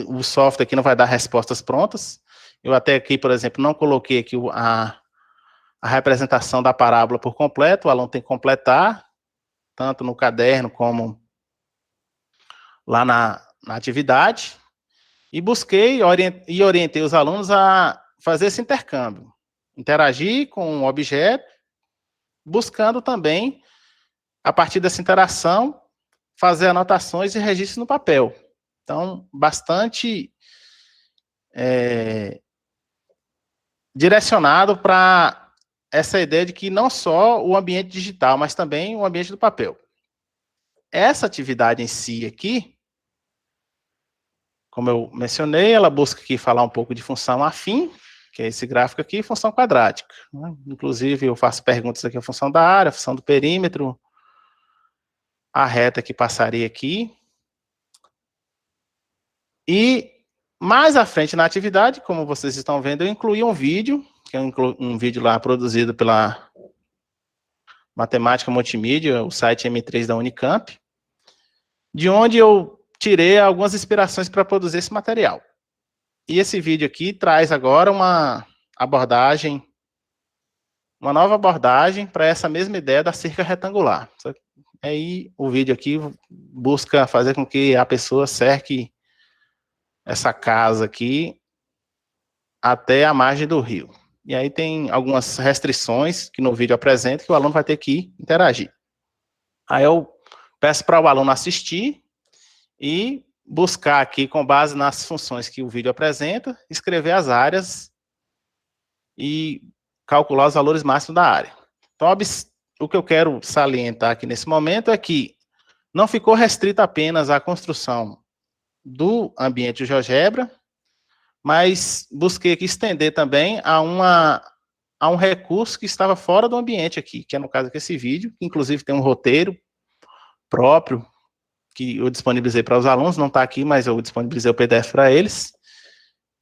o software aqui não vai dar respostas prontas. Eu até aqui, por exemplo, não coloquei aqui a representação da parábola por completo, o aluno tem que completar, tanto no caderno como lá na atividade, e busquei e orientei os alunos a fazer esse intercâmbio, interagir com o objeto, buscando também, a partir dessa interação, fazer anotações e registros no papel. Então, bastante direcionado para essa ideia de que não só o ambiente digital, mas também o ambiente do papel. Essa atividade em si aqui, como eu mencionei, ela busca aqui falar um pouco de função afim, que é esse gráfico aqui, e função quadrática, né? Inclusive, eu faço perguntas aqui, a função da área, a função do perímetro, a reta que passaria aqui. E mais à frente na atividade, como vocês estão vendo, eu incluí um vídeo, que é um vídeo lá produzido pela Matemática Multimídia, o site M3 da Unicamp, de onde eu tirei algumas inspirações para produzir esse material. E esse vídeo aqui traz agora uma nova abordagem para essa mesma ideia da cerca retangular. Aí o vídeo aqui busca fazer com que a pessoa cerque essa casa aqui até a margem do rio. E aí tem algumas restrições que no vídeo apresenta que o aluno vai ter que interagir. Aí eu peço para o aluno assistir e buscar aqui, com base nas funções que o vídeo apresenta, escrever as áreas e calcular os valores máximos da área. Então, o que eu quero salientar aqui nesse momento é que não ficou restrito apenas à construção do ambiente de GeoGebra, mas busquei aqui estender também a um recurso que estava fora do ambiente aqui, que é no caso aqui esse vídeo, que inclusive tem um roteiro próprio, que eu disponibilizei para os alunos, não está aqui, mas eu disponibilizei o PDF para eles,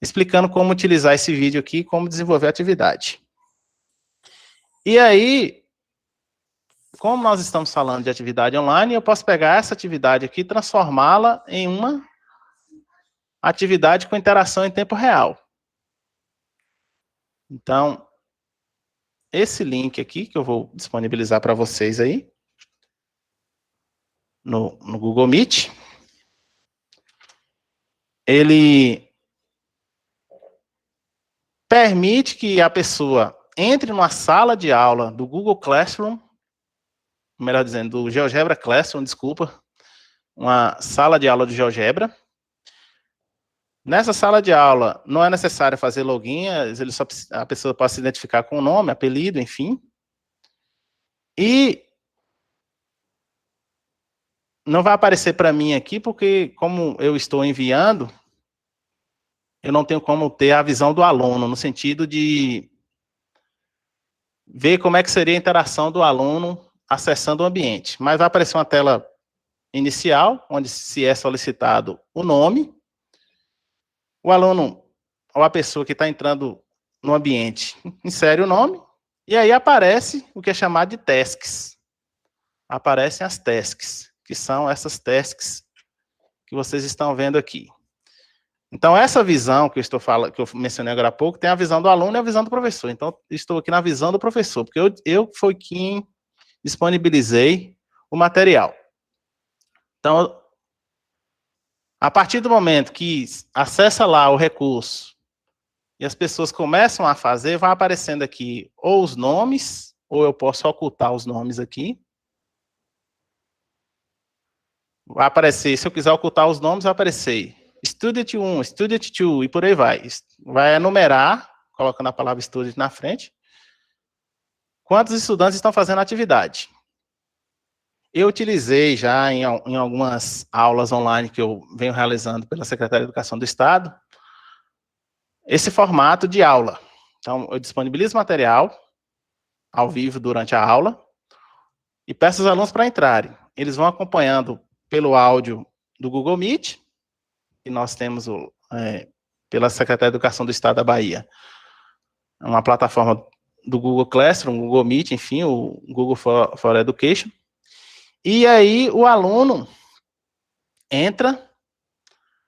explicando como utilizar esse vídeo aqui e como desenvolver a atividade. E aí, como nós estamos falando de atividade online, eu posso pegar essa atividade aqui e transformá-la em uma atividade com interação em tempo real. Então, esse link aqui, que eu vou disponibilizar para vocês aí, no Google Meet, ele permite que a pessoa entre numa sala de aula do Google Classroom, melhor dizendo, do GeoGebra Classroom, desculpa, uma sala de aula de GeoGebra. Nessa sala de aula, não é necessário fazer login, a pessoa pode se identificar com o nome, apelido, enfim. E não vai aparecer para mim aqui, porque como eu estou enviando, eu não tenho como ter a visão do aluno, no sentido de ver como é que seria a interação do aluno acessando o ambiente. Mas vai aparecer uma tela inicial, onde se é solicitado o nome, o aluno, ou a pessoa que está entrando no ambiente, insere o nome, e aí aparece o que é chamado de tasks. Aparecem as tasks, que são essas tasks que vocês estão vendo aqui. Então, essa visão que eu mencionei agora há pouco, tem a visão do aluno e a visão do professor. Então, estou aqui na visão do professor, porque eu fui quem disponibilizei o material. Então, A partir do momento que acessa lá o recurso e as pessoas começam a fazer, vai aparecendo aqui ou os nomes, ou eu posso ocultar os nomes aqui. Vai aparecer, se eu quiser ocultar os nomes, vai aparecer Student 1, Student 2 e por aí vai. Vai enumerar, colocando a palavra Student na frente, quantos estudantes estão fazendo a atividade. Eu utilizei já em algumas aulas online que eu venho realizando pela Secretaria de Educação do Estado, esse formato de aula. Então, eu disponibilizo material ao vivo durante a aula e peço os alunos para entrarem. Eles vão acompanhando pelo áudio do Google Meet, que nós temos pela Secretaria de Educação do Estado da Bahia. É uma plataforma do Google Classroom, Google Meet, enfim, o Google for Education. E aí o aluno entra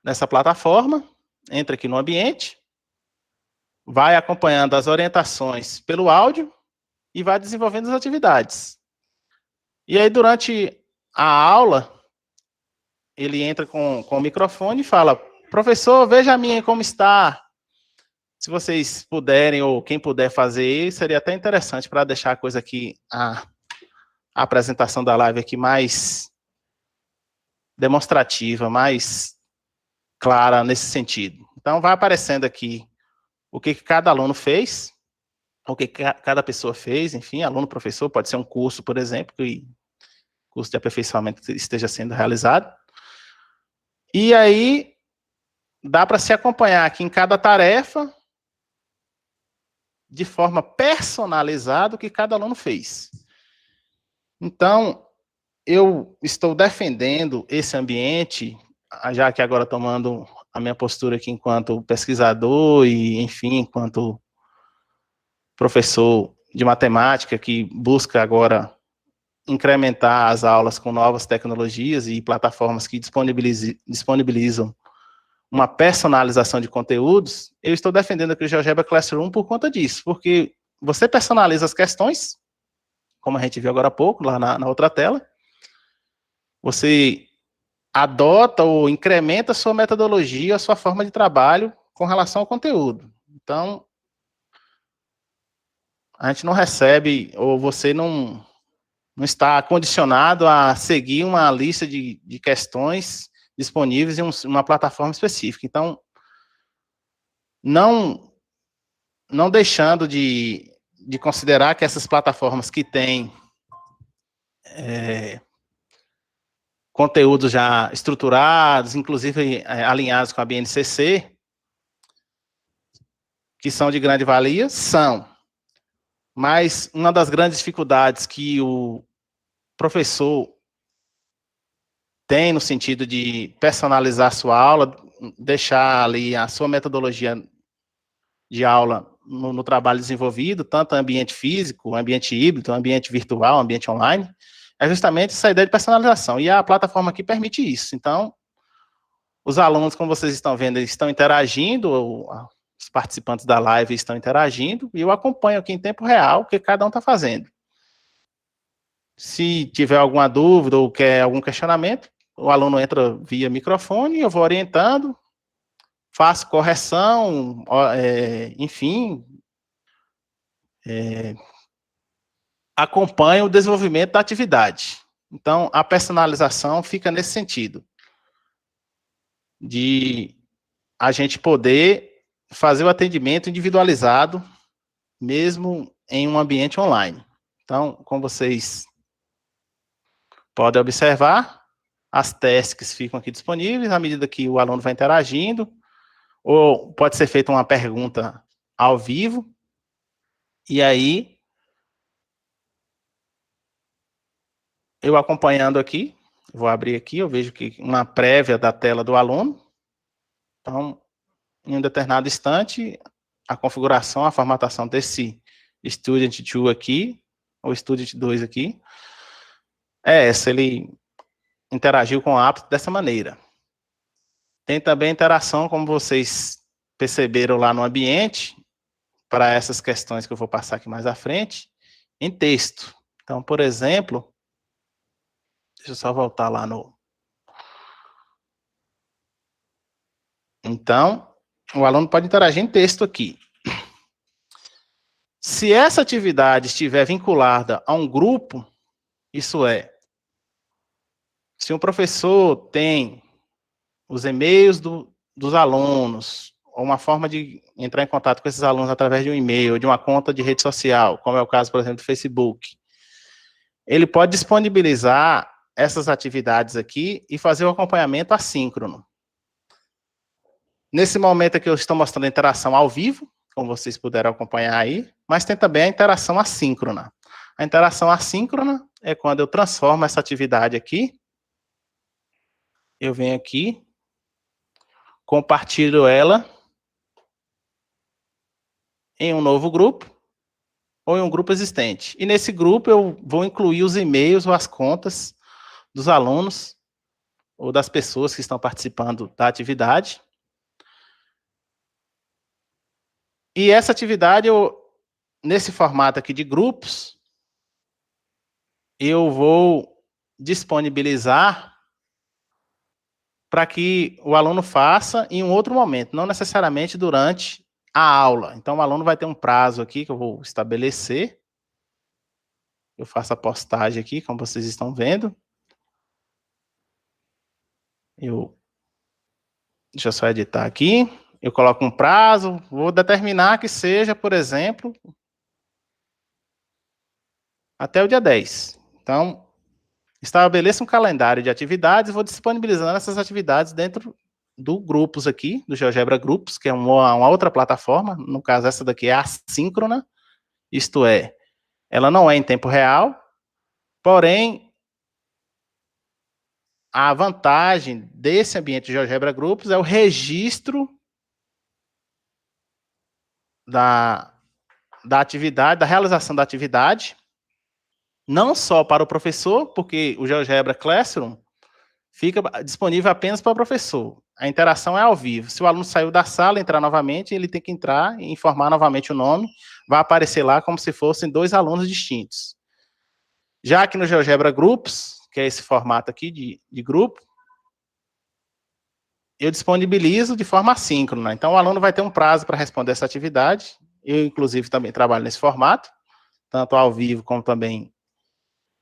nessa plataforma, entra aqui no ambiente, vai acompanhando as orientações pelo áudio e vai desenvolvendo as atividades. E aí, durante a aula, ele entra com o microfone e fala: professor, veja a minha como está. Se vocês puderem, ou quem puder fazer, seria até interessante para deixar a coisa aqui, a apresentação da live aqui mais demonstrativa, mais clara nesse sentido. Então, vai aparecendo aqui o que cada aluno fez, o que cada pessoa fez, enfim, aluno-professor, pode ser um curso, por exemplo, que curso de aperfeiçoamento que esteja sendo realizado. E aí, dá para se acompanhar aqui em cada tarefa, de forma personalizada, o que cada aluno fez. Então, eu estou defendendo esse ambiente, já que agora tomando a minha postura aqui enquanto pesquisador e, enfim, enquanto professor de matemática, que busca agora incrementar as aulas com novas tecnologias e plataformas que disponibilizam uma personalização de conteúdos, eu estou defendendo aqui o GeoGebra Classroom por conta disso, porque você personaliza as questões, como a gente viu agora há pouco, lá na outra tela, você adota ou incrementa a sua metodologia, a sua forma de trabalho com relação ao conteúdo. Então, a gente não recebe, ou você não está condicionado a seguir uma lista de questões disponíveis em uma plataforma específica. Então, não deixando de considerar que essas plataformas que têm conteúdos já estruturados, inclusive alinhados com a BNCC, que são de grande valia, são. Mas uma das grandes dificuldades que o professor tem no sentido de personalizar a sua aula, deixar ali a sua metodologia de aula no trabalho desenvolvido, tanto ambiente físico, ambiente híbrido, ambiente virtual, ambiente online, é justamente essa ideia de personalização. E a plataforma aqui permite isso. Então, os alunos, como vocês estão vendo, eles estão interagindo, os participantes da live estão interagindo, e eu acompanho aqui em tempo real o que cada um está fazendo. Se tiver alguma dúvida ou quer algum questionamento, o aluno entra via microfone, eu vou orientando, faço correção, enfim, acompanho o desenvolvimento da atividade. Então, a personalização fica nesse sentido, de a gente poder fazer o atendimento individualizado, mesmo em um ambiente online. Então, como vocês podem observar, as tasks ficam aqui disponíveis, à medida que o aluno vai interagindo, ou pode ser feita uma pergunta ao vivo, e aí, eu acompanhando aqui, vou abrir aqui, eu vejo que uma prévia da tela do aluno. Então, em um determinado instante, a configuração, a formatação desse Student 2 aqui, ou Student 2 aqui, é essa, ele interagiu com o app dessa maneira. Tem também interação, como vocês perceberam lá no ambiente, para essas questões que eu vou passar aqui mais à frente, em texto. Então, por exemplo, deixa eu só voltar lá no Então, o aluno pode interagir em texto aqui. Se essa atividade estiver vinculada a um grupo, isso é, se um professor tem os e-mails dos alunos, ou uma forma de entrar em contato com esses alunos através de um e-mail, de uma conta de rede social, como é o caso, por exemplo, do Facebook, ele pode disponibilizar essas atividades aqui e fazer o acompanhamento assíncrono. Nesse momento aqui eu estou mostrando a interação ao vivo, como vocês puderam acompanhar aí, mas tem também a interação assíncrona. A interação assíncrona é quando eu transformo essa atividade aqui, eu venho aqui, compartilho ela em um novo grupo, ou em um grupo existente. E nesse grupo eu vou incluir os e-mails ou as contas dos alunos, ou das pessoas que estão participando da atividade. E essa atividade, nesse formato aqui de grupos, eu vou disponibilizar para que o aluno faça em um outro momento, não necessariamente durante a aula. Então, o aluno vai ter um prazo aqui que eu vou estabelecer. Eu faço a postagem aqui, como vocês estão vendo. Deixa eu só editar aqui. Eu coloco um prazo, vou determinar que seja, por exemplo, até o dia 10. Então, estabeleço um calendário de atividades, vou disponibilizando essas atividades dentro do grupos aqui, do GeoGebra Grupos, que é uma outra plataforma, no caso essa daqui é assíncrona, isto é, ela não é em tempo real, porém, a vantagem desse ambiente de GeoGebra Grupos é o registro da atividade, da realização da atividade, não só para o professor, porque o GeoGebra Classroom fica disponível apenas para o professor. A interação é ao vivo. Se o aluno saiu da sala, entrar novamente, ele tem que entrar e informar novamente o nome, vai aparecer lá como se fossem 2 alunos distintos. Já que no GeoGebra Groups, que é esse formato aqui de grupo, eu disponibilizo de forma assíncrona. Então, o aluno vai ter um prazo para responder essa atividade. Eu, inclusive, também trabalho nesse formato, tanto ao vivo como também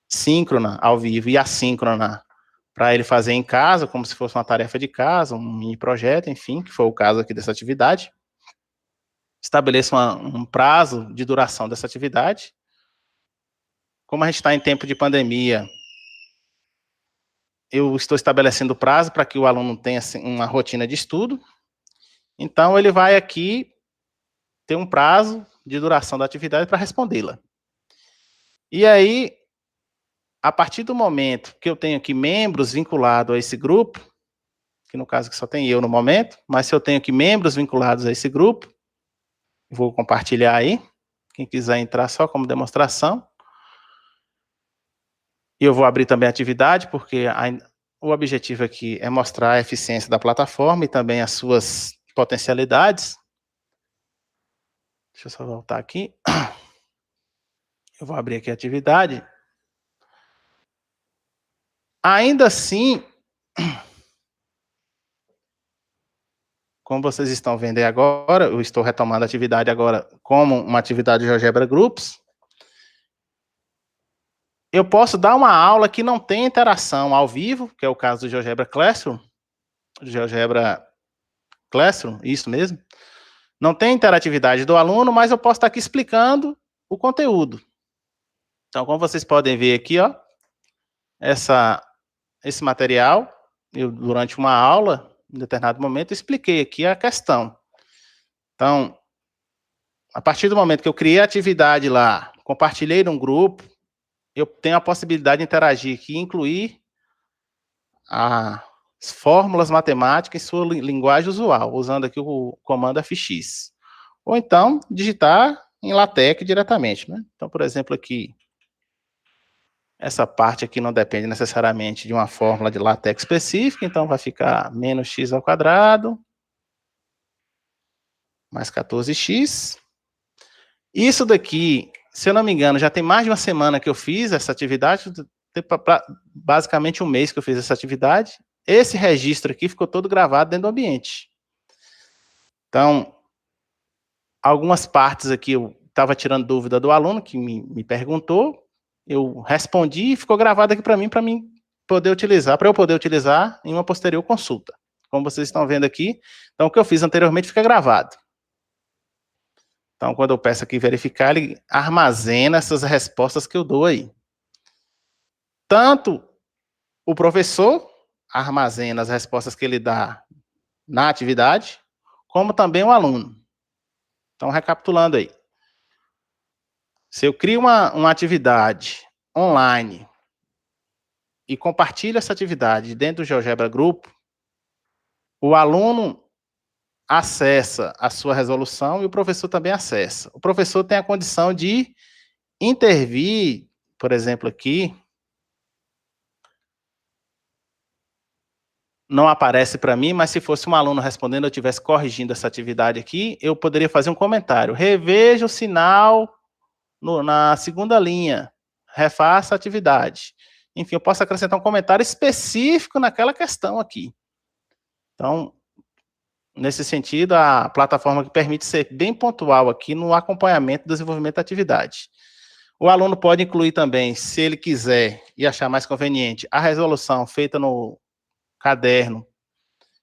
síncrona, ao vivo, e assíncrona, para ele fazer em casa, como se fosse uma tarefa de casa, um mini projeto, enfim, que foi o caso aqui dessa atividade. Estabeleço um prazo de duração dessa atividade. Como a gente está em tempo de pandemia, eu estou estabelecendo prazo para que o aluno tenha assim, uma rotina de estudo. Então, ele vai aqui ter um prazo de duração da atividade para respondê-la. E aí, a partir do momento que eu tenho aqui membros vinculados a esse grupo, que no caso que só tem eu no momento, mas se eu tenho aqui membros vinculados a esse grupo, vou compartilhar aí, quem quiser entrar só como demonstração. E eu vou abrir também a atividade, porque o objetivo aqui é mostrar a eficiência da plataforma e também as suas potencialidades. Deixa eu só voltar aqui. Eu vou abrir aqui a atividade. Ainda assim, como vocês estão vendo aí agora, eu estou retomando a atividade agora como uma atividade de GeoGebra Groups. Eu posso dar uma aula que não tem interação ao vivo, que é o caso do GeoGebra Classroom, isso mesmo. Não tem interatividade do aluno, mas eu posso estar aqui explicando o conteúdo. Então, como vocês podem ver aqui, ó, esse material, eu, durante uma aula, em determinado momento, expliquei aqui a questão. Então, a partir do momento que eu criei a atividade lá, compartilhei num grupo, eu tenho a possibilidade de interagir aqui e incluir as fórmulas matemáticas em sua linguagem usual, usando aqui o comando fx. Ou então, digitar em LaTeX diretamente, né? Então, por exemplo, aqui, essa parte aqui não depende necessariamente de uma fórmula de LaTeX específica, então vai ficar menos x ao quadrado, mais 14x. Isso daqui, se eu não me engano, já tem mais de uma semana que eu fiz essa atividade, basicamente um mês que eu fiz essa atividade. Esse registro aqui ficou todo gravado dentro do ambiente. Então, algumas partes aqui eu estava tirando dúvida do aluno que me perguntou, eu respondi e ficou gravado aqui para mim poder utilizar, para eu poder utilizar em uma posterior consulta. Como vocês estão vendo aqui, então o que eu fiz anteriormente fica gravado. Então, quando eu peço aqui verificar, ele armazena essas respostas que eu dou aí. Tanto o professor armazena as respostas que ele dá na atividade, como também o aluno. Então, recapitulando aí. Se eu crio uma atividade online e compartilho essa atividade dentro do GeoGebra Grupo, o aluno acessa a sua resolução e o professor também acessa. O professor tem a condição de intervir, por exemplo, aqui, não aparece para mim, mas se fosse um aluno respondendo, eu estivesse corrigindo essa atividade aqui, eu poderia fazer um comentário. Reveja o sinal na segunda linha, refaça a atividade. Enfim, eu posso acrescentar um comentário específico naquela questão aqui. Então, nesse sentido, a plataforma que permite ser bem pontual aqui no acompanhamento do desenvolvimento da atividade. O aluno pode incluir também, se ele quiser e achar mais conveniente, a resolução feita no caderno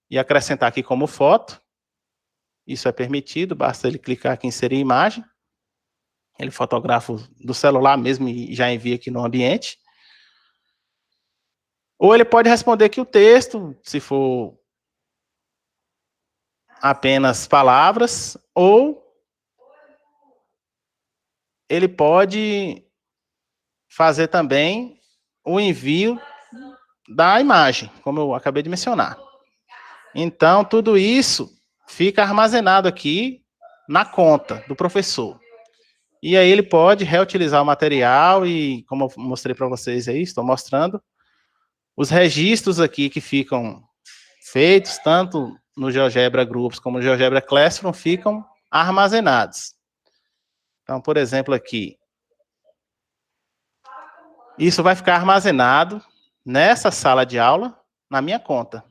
e acrescentar aqui como foto. Isso é permitido, basta ele clicar aqui em inserir imagem. Ele fotografa do celular mesmo e já envia aqui no ambiente. Ou ele pode responder aqui o texto, se for apenas palavras, ou ele pode fazer também o envio da imagem, como eu acabei de mencionar. Então, tudo isso fica armazenado aqui na conta do professor. E aí ele pode reutilizar o material e, como eu mostrei para vocês aí, estou mostrando, os registros aqui que ficam feitos, tanto no GeoGebra Groups como no GeoGebra Classroom, ficam armazenados. Então, por exemplo, aqui, isso vai ficar armazenado nessa sala de aula, na minha conta.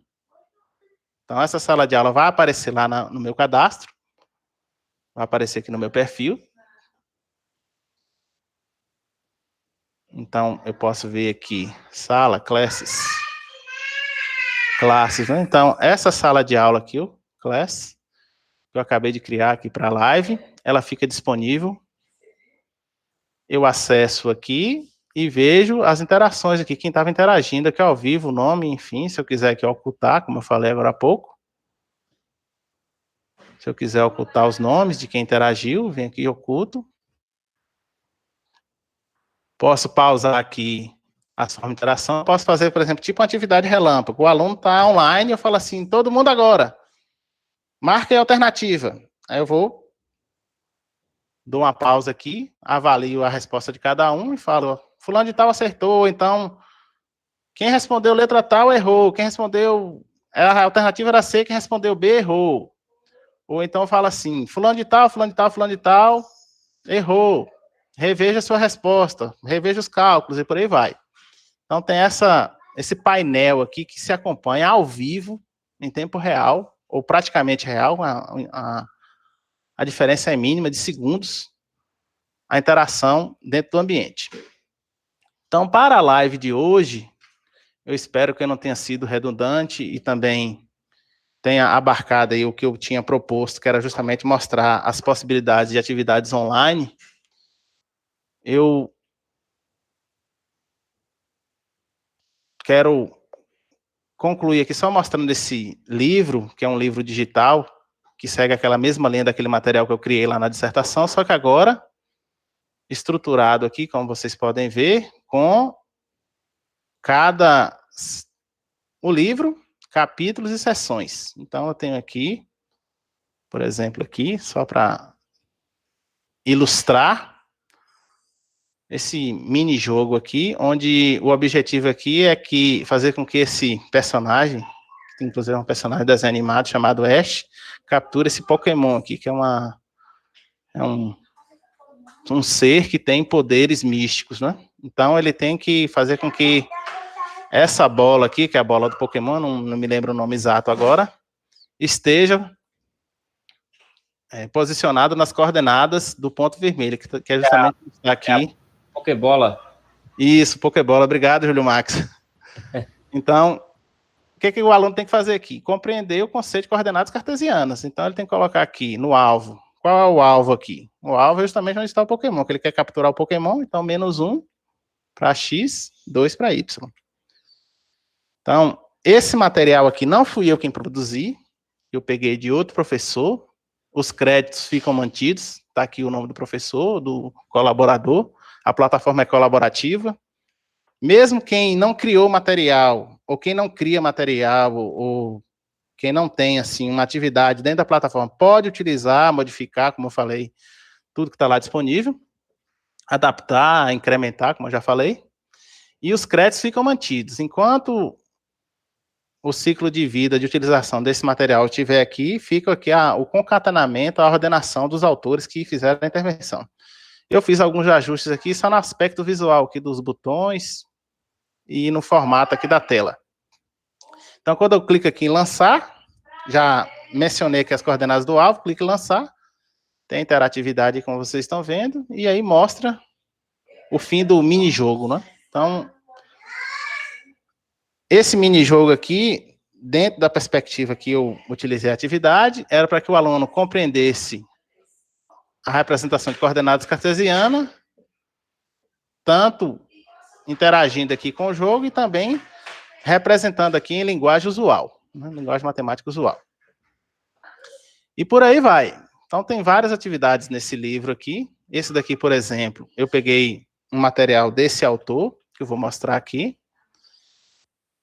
Então, essa sala de aula vai aparecer lá no meu cadastro, vai aparecer aqui no meu perfil. Então, eu posso ver aqui, sala, classes, né? Então, essa sala de aula aqui, o class, que eu acabei de criar aqui para a live, ela fica disponível. Eu acesso aqui e vejo as interações aqui, quem estava interagindo aqui ao vivo, o nome, enfim, se eu quiser aqui ocultar, como eu falei agora há pouco. Se eu quiser ocultar os nomes de quem interagiu, vem aqui e oculto. Posso pausar aqui a forma de interação. Posso fazer, por exemplo, tipo uma atividade relâmpago. O aluno está online, eu falo assim, todo mundo agora. Marca a alternativa. Aí eu vou, dou uma pausa aqui, avalio a resposta de cada um e falo, fulano de tal acertou, então, quem respondeu letra tal errou, quem respondeu, a alternativa era C, quem respondeu B errou. Ou então eu falo assim, fulano de tal, fulano de tal, fulano de tal, errou. Reveja a sua resposta, reveja os cálculos e por aí vai. Então tem esse painel aqui que se acompanha ao vivo, em tempo real, ou praticamente real, a diferença é mínima de segundos, a interação dentro do ambiente. Então, para a live de hoje, eu espero que eu não tenha sido redundante e também tenha abarcado aí o que eu tinha proposto, que era justamente mostrar as possibilidades de atividades online. Eu quero concluir aqui só mostrando esse livro, que é um livro digital, que segue aquela mesma linha daquele material que eu criei lá na dissertação, só que agora estruturado aqui, como vocês podem ver, com o livro, capítulos e seções. Então, eu tenho aqui, por exemplo, aqui, só para ilustrar esse mini jogo aqui, onde o objetivo aqui é fazer com que esse personagem, que inclusive é um personagem de desenho animado chamado Ash, capture esse Pokémon aqui, que é um ser que tem poderes místicos, né? Então ele tem que fazer com que essa bola aqui, que é a bola do Pokémon, não me lembro o nome exato agora, esteja posicionado nas coordenadas do ponto vermelho, que é justamente o que está aqui. Pokébola. Isso, Pokébola. Obrigado, Júlio Max. Então, o que o aluno tem que fazer aqui? Compreender o conceito de coordenadas cartesianas. Então, ele tem que colocar aqui no alvo. Qual é o alvo aqui? O alvo é justamente onde está o Pokémon, que ele quer capturar o Pokémon, então -1 para X, 2 para Y. Então, esse material aqui não fui eu quem produzi, eu peguei de outro professor, os créditos ficam mantidos, está aqui o nome do professor, do colaborador, a plataforma é colaborativa. Mesmo quem não criou material, ou quem não cria material, ou quem não tem, assim, uma atividade dentro da plataforma, pode utilizar, modificar, como eu falei, tudo que está lá disponível, adaptar, incrementar, como eu já falei, e os créditos ficam mantidos. Enquanto o ciclo de vida de utilização desse material estiver aqui, fica aqui o concatenamento, a ordenação dos autores que fizeram a intervenção. Eu fiz alguns ajustes aqui, só no aspecto visual aqui dos botões e no formato aqui da tela. Então, quando eu clico aqui em lançar, já mencionei aqui as coordenadas do alvo, clico em lançar, tem interatividade como vocês estão vendo, e aí mostra o fim do mini-jogo, né? Então, esse mini-jogo aqui, dentro da perspectiva que eu utilizei a atividade, era para que o aluno compreendesse a representação de coordenadas cartesianas, tanto interagindo aqui com o jogo e também representando aqui em linguagem usual, né? Linguagem matemática usual. E por aí vai. Então, tem várias atividades nesse livro aqui. Esse daqui, por exemplo, eu peguei um material desse autor, que eu vou mostrar aqui.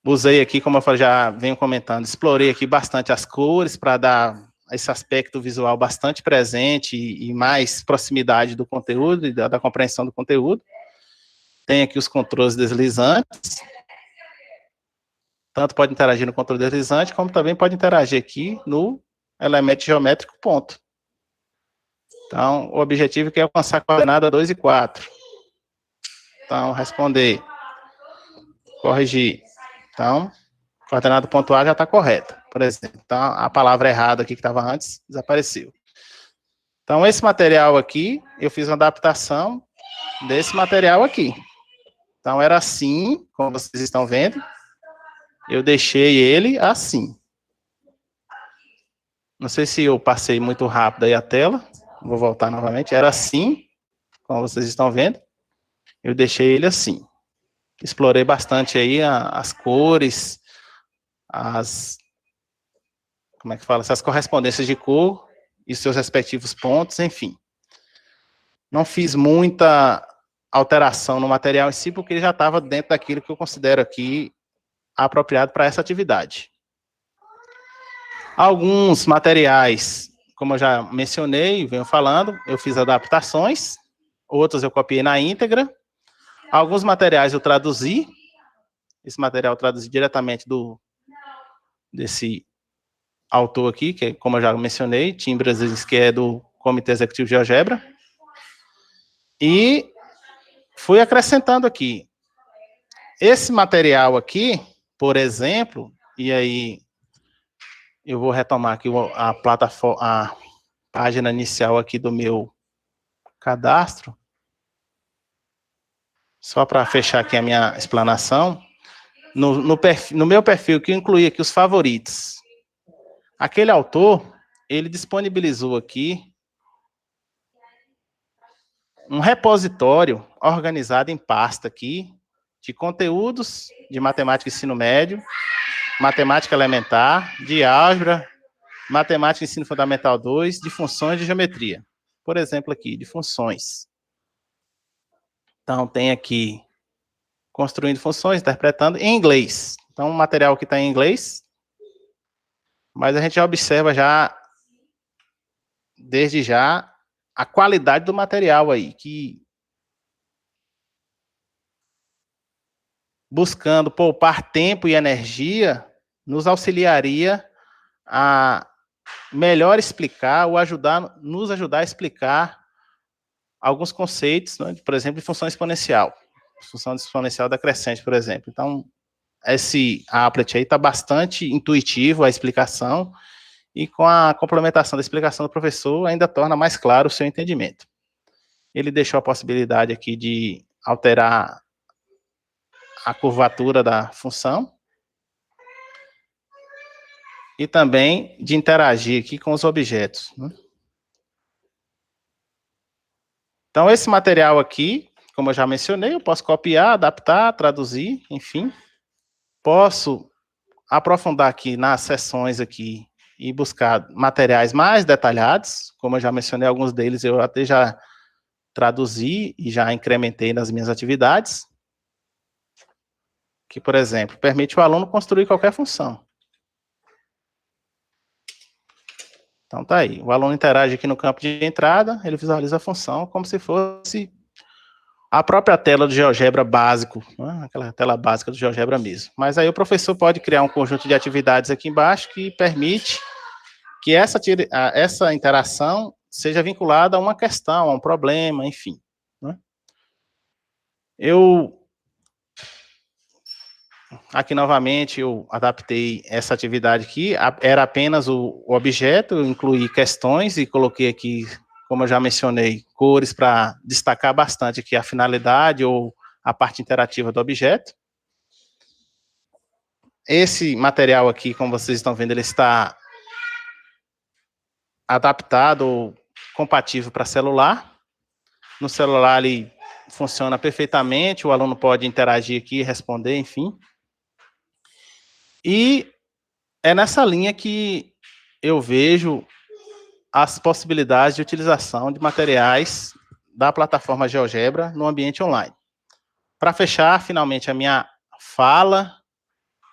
Usei aqui, como eu já venho comentando, explorei aqui bastante as cores para dar esse aspecto visual bastante presente e mais proximidade do conteúdo e da compreensão do conteúdo. Tem aqui os controles deslizantes. Tanto pode interagir no controle deslizante, como também pode interagir aqui no elemento geométrico ponto. Então, o objetivo é alcançar a coordenada 2 e 4. Então, responder. Corrigir. Então, coordenada ponto A já está correta, por exemplo. Então, a palavra errada aqui que estava antes, desapareceu. Então, esse material aqui, eu fiz uma adaptação desse material aqui. Então, era assim, como vocês estão vendo. Eu deixei ele assim. Não sei se eu passei muito rápido aí a tela. Vou voltar novamente. Era assim, como vocês estão vendo. Eu deixei ele assim. Explorei bastante aí as cores, como é que fala? Essas correspondências de cor e seus respectivos pontos, enfim. Não fiz muita alteração no material em si, porque ele já estava dentro daquilo que eu considero aqui apropriado para essa atividade. Alguns materiais, como eu já mencionei, venho falando, eu fiz adaptações, outros eu copiei na íntegra. Alguns materiais eu traduzi, esse material eu traduzi diretamente desse autor aqui, que, como eu já mencionei, Tim Brzezinski, que é do Comitê Executivo de GeoGebra, e fui acrescentando aqui. Esse material aqui, por exemplo, e aí eu vou retomar aqui a plataforma, a página inicial aqui do meu cadastro, só para fechar aqui a minha explanação, no meu perfil, que eu incluí aqui os favoritos. Aquele autor, ele disponibilizou aqui um repositório organizado em pasta aqui, de conteúdos de matemática ensino médio, matemática elementar, de álgebra, matemática ensino fundamental 2, de funções de geometria. Por exemplo aqui, de funções. Então, tem aqui, construindo funções, interpretando, em inglês. Então, o material que está em inglês, mas a gente já observa já, desde já, a qualidade do material aí, que buscando poupar tempo e energia, nos auxiliaria a melhor explicar ou nos ajudar a explicar alguns conceitos, né, por exemplo, de função exponencial. Função exponencial decrescente, por exemplo. Então, esse applet aí está bastante intuitivo, a explicação, e com a complementação da explicação do professor, ainda torna mais claro o seu entendimento. Ele deixou a possibilidade aqui de alterar a curvatura da função e também de interagir aqui com os objetos, né? Então, esse material aqui, como eu já mencionei, eu posso copiar, adaptar, traduzir, enfim. Posso aprofundar aqui nas seções aqui e buscar materiais mais detalhados, como eu já mencionei, alguns deles eu até já traduzi e já incrementei nas minhas atividades, que, por exemplo, permite o aluno construir qualquer função. Então, tá aí. O aluno interage aqui no campo de entrada, ele visualiza a função como se fosse a própria tela do GeoGebra básico, né? Aquela tela básica do GeoGebra mesmo. Mas aí o professor pode criar um conjunto de atividades aqui embaixo que permite que essa interação seja vinculada a uma questão, a um problema, enfim, né? Aqui, novamente, eu adaptei essa atividade aqui, era apenas o objeto, eu incluí questões e coloquei aqui, como eu já mencionei, cores para destacar bastante aqui a finalidade ou a parte interativa do objeto. Esse material aqui, como vocês estão vendo, ele está adaptado ou compatível para celular. No celular ele funciona perfeitamente, o aluno pode interagir aqui, responder, enfim. E é nessa linha que eu vejo as possibilidades de utilização de materiais da plataforma GeoGebra no ambiente online. Para fechar, finalmente, a minha fala,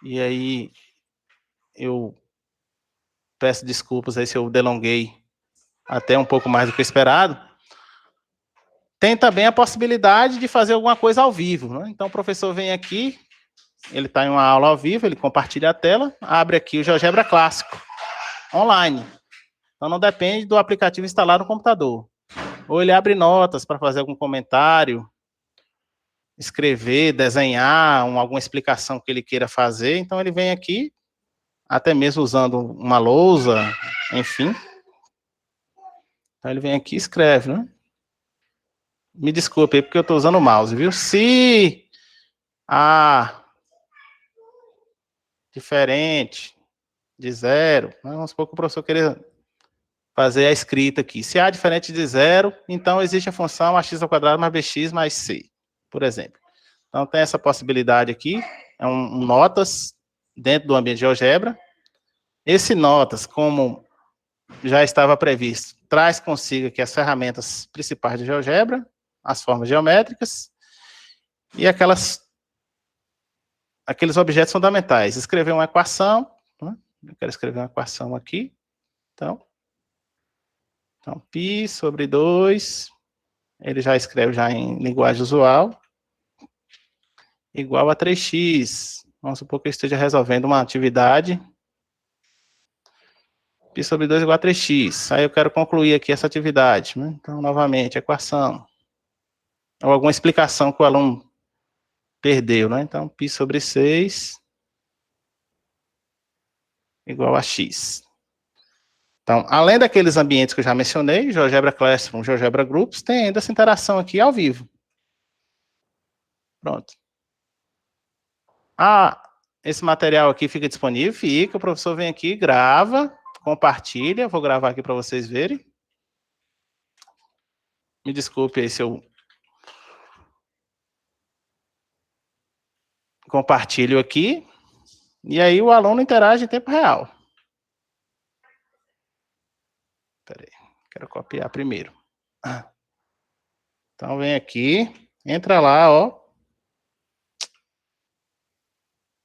e aí eu peço desculpas aí se eu delonguei até um pouco mais do que esperado. Tem também a possibilidade de fazer alguma coisa ao vivo, né? Então, o professor vem aqui, ele está em uma aula ao vivo, ele compartilha a tela, abre aqui o GeoGebra Clássico, online. Então, não depende do aplicativo instalado no computador. Ou ele abre notas para fazer algum comentário, escrever, desenhar, alguma explicação que ele queira fazer. Então, ele vem aqui, até mesmo usando uma lousa, enfim. Então, ele vem aqui e escreve, né? Me desculpe aí, porque eu estou usando o mouse, viu? Se a diferente de zero, né? Vamos supor que o professor queira fazer a escrita aqui. Se A é diferente de zero, então existe a função ax² mais bx mais c, por exemplo. Então, tem essa possibilidade aqui, é um notas dentro do ambiente de GeoGebra. Esse notas, como já estava previsto, traz consigo aqui as ferramentas principais de GeoGebra, as formas geométricas e aqueles objetos fundamentais. Escrever uma equação, né? Eu quero escrever uma equação aqui. Então, π sobre 2, ele já escreve já em linguagem usual, igual a 3x. Vamos supor que eu esteja resolvendo uma atividade. π sobre 2 igual a 3x. Aí eu quero concluir aqui essa atividade, né? Então, novamente, equação. Ou alguma explicação que o aluno perdeu, né? Então, π sobre 6 igual a x. Então, além daqueles ambientes que eu já mencionei, GeoGebra Classroom, GeoGebra Groups, tem ainda essa interação aqui ao vivo. Pronto. Esse material aqui fica disponível, fica, o professor vem aqui, grava, compartilha, vou gravar aqui para vocês verem. Me desculpe aí se eu compartilho aqui, e aí o aluno interage em tempo real. Espera aí, quero copiar primeiro. Então, vem aqui, entra lá, ó.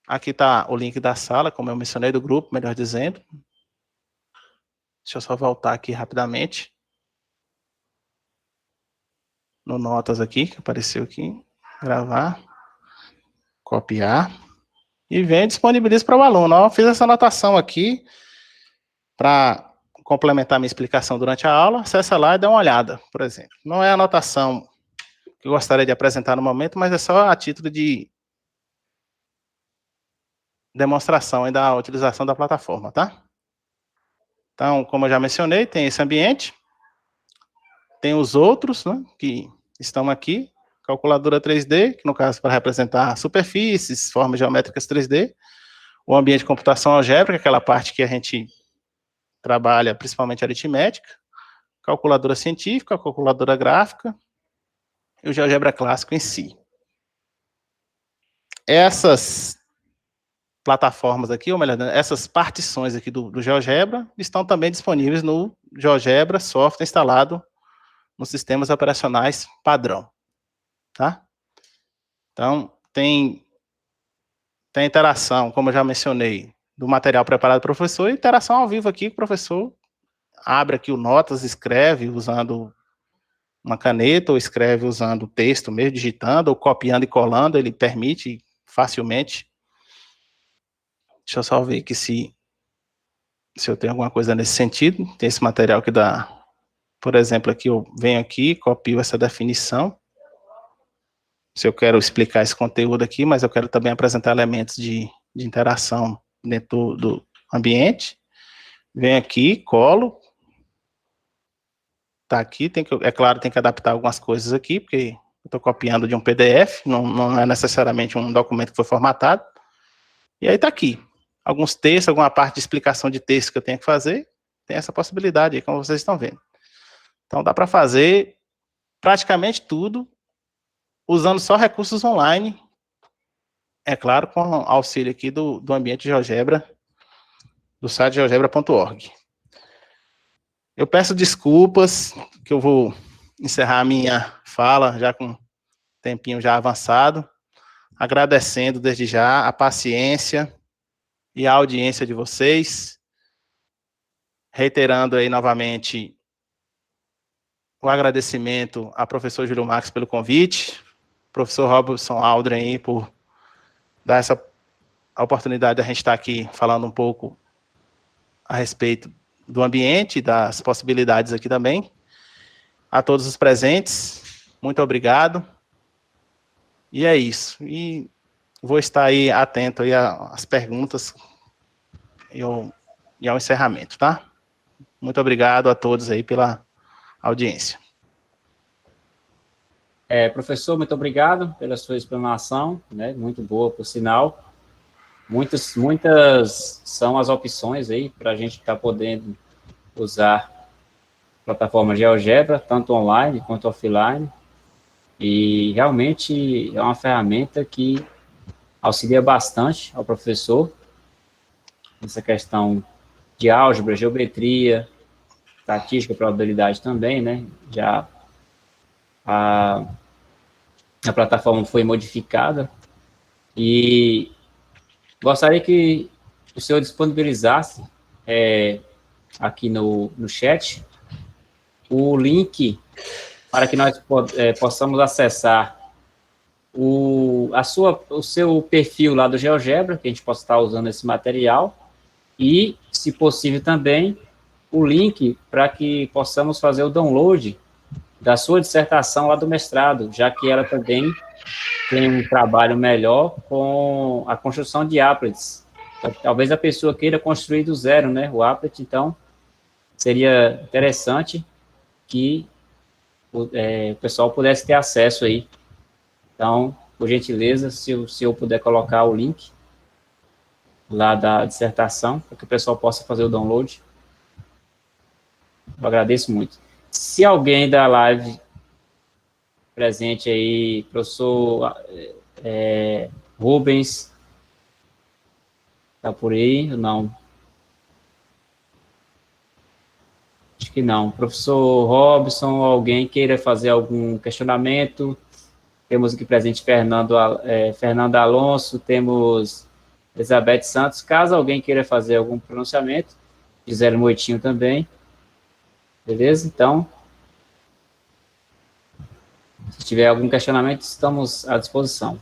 Aqui está o link da sala, como eu mencionei, do grupo, melhor dizendo. Deixa eu só voltar aqui rapidamente. No notas aqui, que apareceu aqui. Gravar. Copiar. E vem e disponibiliza para o aluno. Ó, fiz essa anotação aqui para complementar minha explicação durante a aula. Acessa lá e dá uma olhada, por exemplo. Não é a anotação que eu gostaria de apresentar no momento, mas é só a título de demonstração da utilização da plataforma, tá? Então, como eu já mencionei, tem esse ambiente, tem os outros, né, que estão aqui, calculadora 3D, que no caso para representar superfícies, formas geométricas 3D, o ambiente de computação algébrica, aquela parte que a gente trabalha principalmente aritmética, calculadora científica, calculadora gráfica e o GeoGebra clássico em si. Essas plataformas aqui, ou melhor, essas partições aqui do GeoGebra estão também disponíveis no GeoGebra software instalado nos sistemas operacionais padrão, tá? Então, tem interação, como eu já mencionei, do material preparado pelo professor, e interação ao vivo aqui, o professor abre aqui o Notas, escreve usando uma caneta, ou escreve usando texto mesmo, digitando, ou copiando e colando, ele permite facilmente. Deixa eu só ver aqui se eu tenho alguma coisa nesse sentido. Tem esse material que dá, por exemplo, aqui eu venho aqui, copio essa definição, se eu quero explicar esse conteúdo aqui, mas eu quero também apresentar elementos de interação dentro do ambiente. Venho aqui, colo, tá aqui, é claro, tem que adaptar algumas coisas aqui, porque eu estou copiando de um PDF, não é necessariamente um documento que foi formatado, e aí tá aqui. Alguns textos, alguma parte de explicação de texto que eu tenho que fazer, tem essa possibilidade aí, como vocês estão vendo. Então dá para fazer praticamente tudo, usando só recursos online, é claro, com auxílio aqui do ambiente GeoGebra, do site geogebra.org. Eu peço desculpas, que eu vou encerrar a minha fala, já com tempinho já avançado, agradecendo desde já a paciência e a audiência de vocês, reiterando aí novamente o agradecimento ao professor Júlio Marques pelo convite, professor Robson Aldrin aí por dar essa oportunidade de a gente estar aqui falando um pouco a respeito do ambiente, das possibilidades aqui também. A todos os presentes, muito obrigado. E é isso. E vou estar aí atento aí às perguntas e ao encerramento, tá? Muito obrigado a todos aí pela audiência. Professor, muito obrigado pela sua explanação, né? Muito boa, por sinal. Muitas são as opções aí para a gente estar podendo usar a plataforma GeoGebra, tanto online quanto offline, e realmente é uma ferramenta que auxilia bastante ao professor nessa questão de álgebra, geometria, estatística, probabilidade também, né? Já a plataforma foi modificada e gostaria que o senhor disponibilizasse aqui no chat o link para que nós possamos acessar o seu perfil lá do GeoGebra, que a gente possa estar usando esse material, e, se possível também, o link para que possamos fazer o download da sua dissertação lá do mestrado, já que ela também tem um trabalho melhor com a construção de applets. Então, talvez a pessoa queira construir do zero, né, o applet, então seria interessante que o pessoal pudesse ter acesso aí. Então, por gentileza, se o senhor puder colocar o link lá da dissertação, para que o pessoal possa fazer o download, eu agradeço muito. Se alguém da live presente aí, professor Rubens, está por aí? Não. Acho que não. Professor Robson, alguém queira fazer algum questionamento? Temos aqui presente Fernando Alonso, temos Elizabeth Santos. Caso alguém queira fazer algum pronunciamento, Gisele Moitinho também. Beleza? Então, se tiver algum questionamento, estamos à disposição.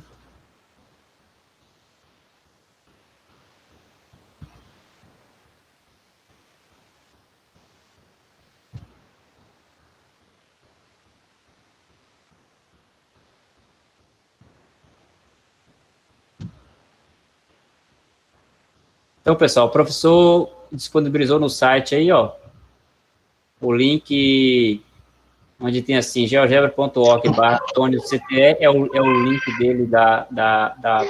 Então, pessoal, o professor disponibilizou no site aí, ó, o link onde tem assim, geogebra.org/AntônioCTE, é o link dele, da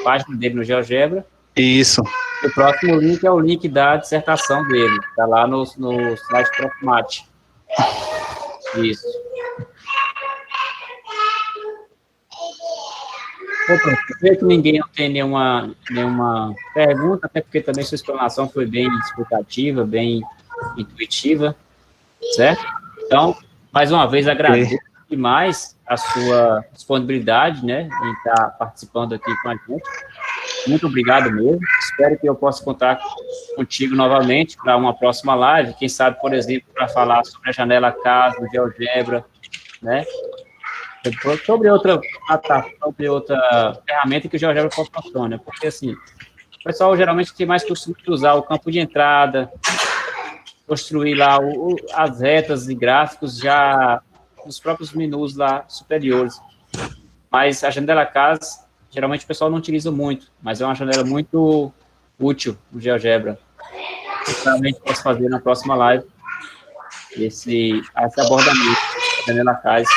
página dele no GeoGebra. Isso. E o próximo link é o link da dissertação dele, está lá no site Profmate. Isso. Opa, creio que ninguém tem nenhuma pergunta, até porque também sua explanação foi bem explicativa, bem intuitiva, certo? Então, mais uma vez, agradeço demais a sua disponibilidade, né, em estar participando aqui com a gente. Muito obrigado mesmo. Espero que eu possa contar contigo novamente para uma próxima live, quem sabe, por exemplo, para falar sobre a janela CAS do GeoGebra, né? Sobre outra ferramenta que o GeoGebra proporciona, porque assim, o pessoal geralmente tem mais costume de usar o campo de entrada, construir lá as retas e gráficos já nos próprios menus lá superiores. Mas a janela CAS, geralmente o pessoal não utiliza muito, mas é uma janela muito útil no GeoGebra. Realmente posso fazer na próxima live esse abordamento da janela CAS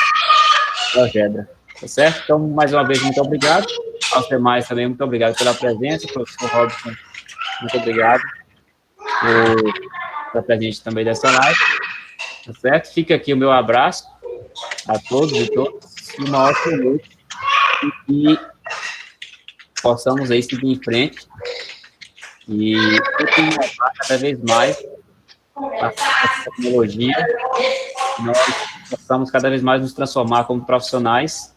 GeoGebra, tá certo? Então, mais uma vez, muito obrigado. Aos demais também, muito obrigado pela presença. Professor Robson, muito obrigado por estar presente também dessa live, tá certo? Fica aqui o meu abraço a todos e todas, e uma ótima noite, e que possamos aí seguir em frente e inovar cada vez mais a tecnologia, nós possamos cada vez mais nos transformar como profissionais,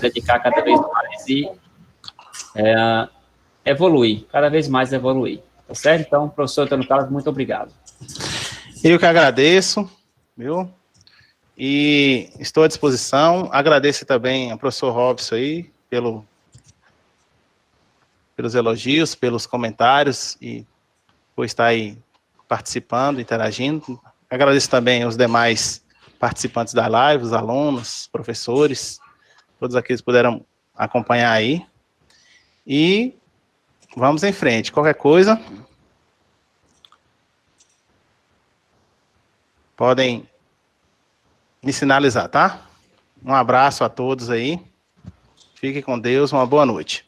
dedicar cada vez mais e evoluir, cada vez mais evoluir, tá certo? Então, professor Antônio Carlos, muito obrigado. Eu que agradeço, viu? E estou à disposição. Agradeço também ao professor Robson aí pelos elogios, pelos comentários e por estar aí participando, interagindo. Agradeço também aos demais participantes da live, os alunos, professores, todos aqueles que puderam acompanhar aí. E vamos em frente. Qualquer coisa, podem me sinalizar, tá? Um abraço a todos aí. Fiquem com Deus, uma boa noite.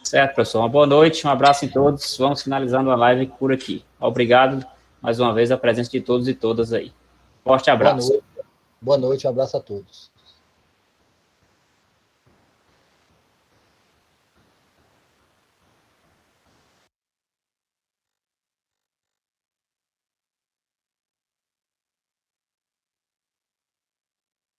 Certo, professor. Uma boa noite, um abraço em todos. Vamos finalizando a live por aqui. Obrigado, mais uma vez, a presença de todos e todas aí. Forte abraço. Boa noite, um abraço a todos.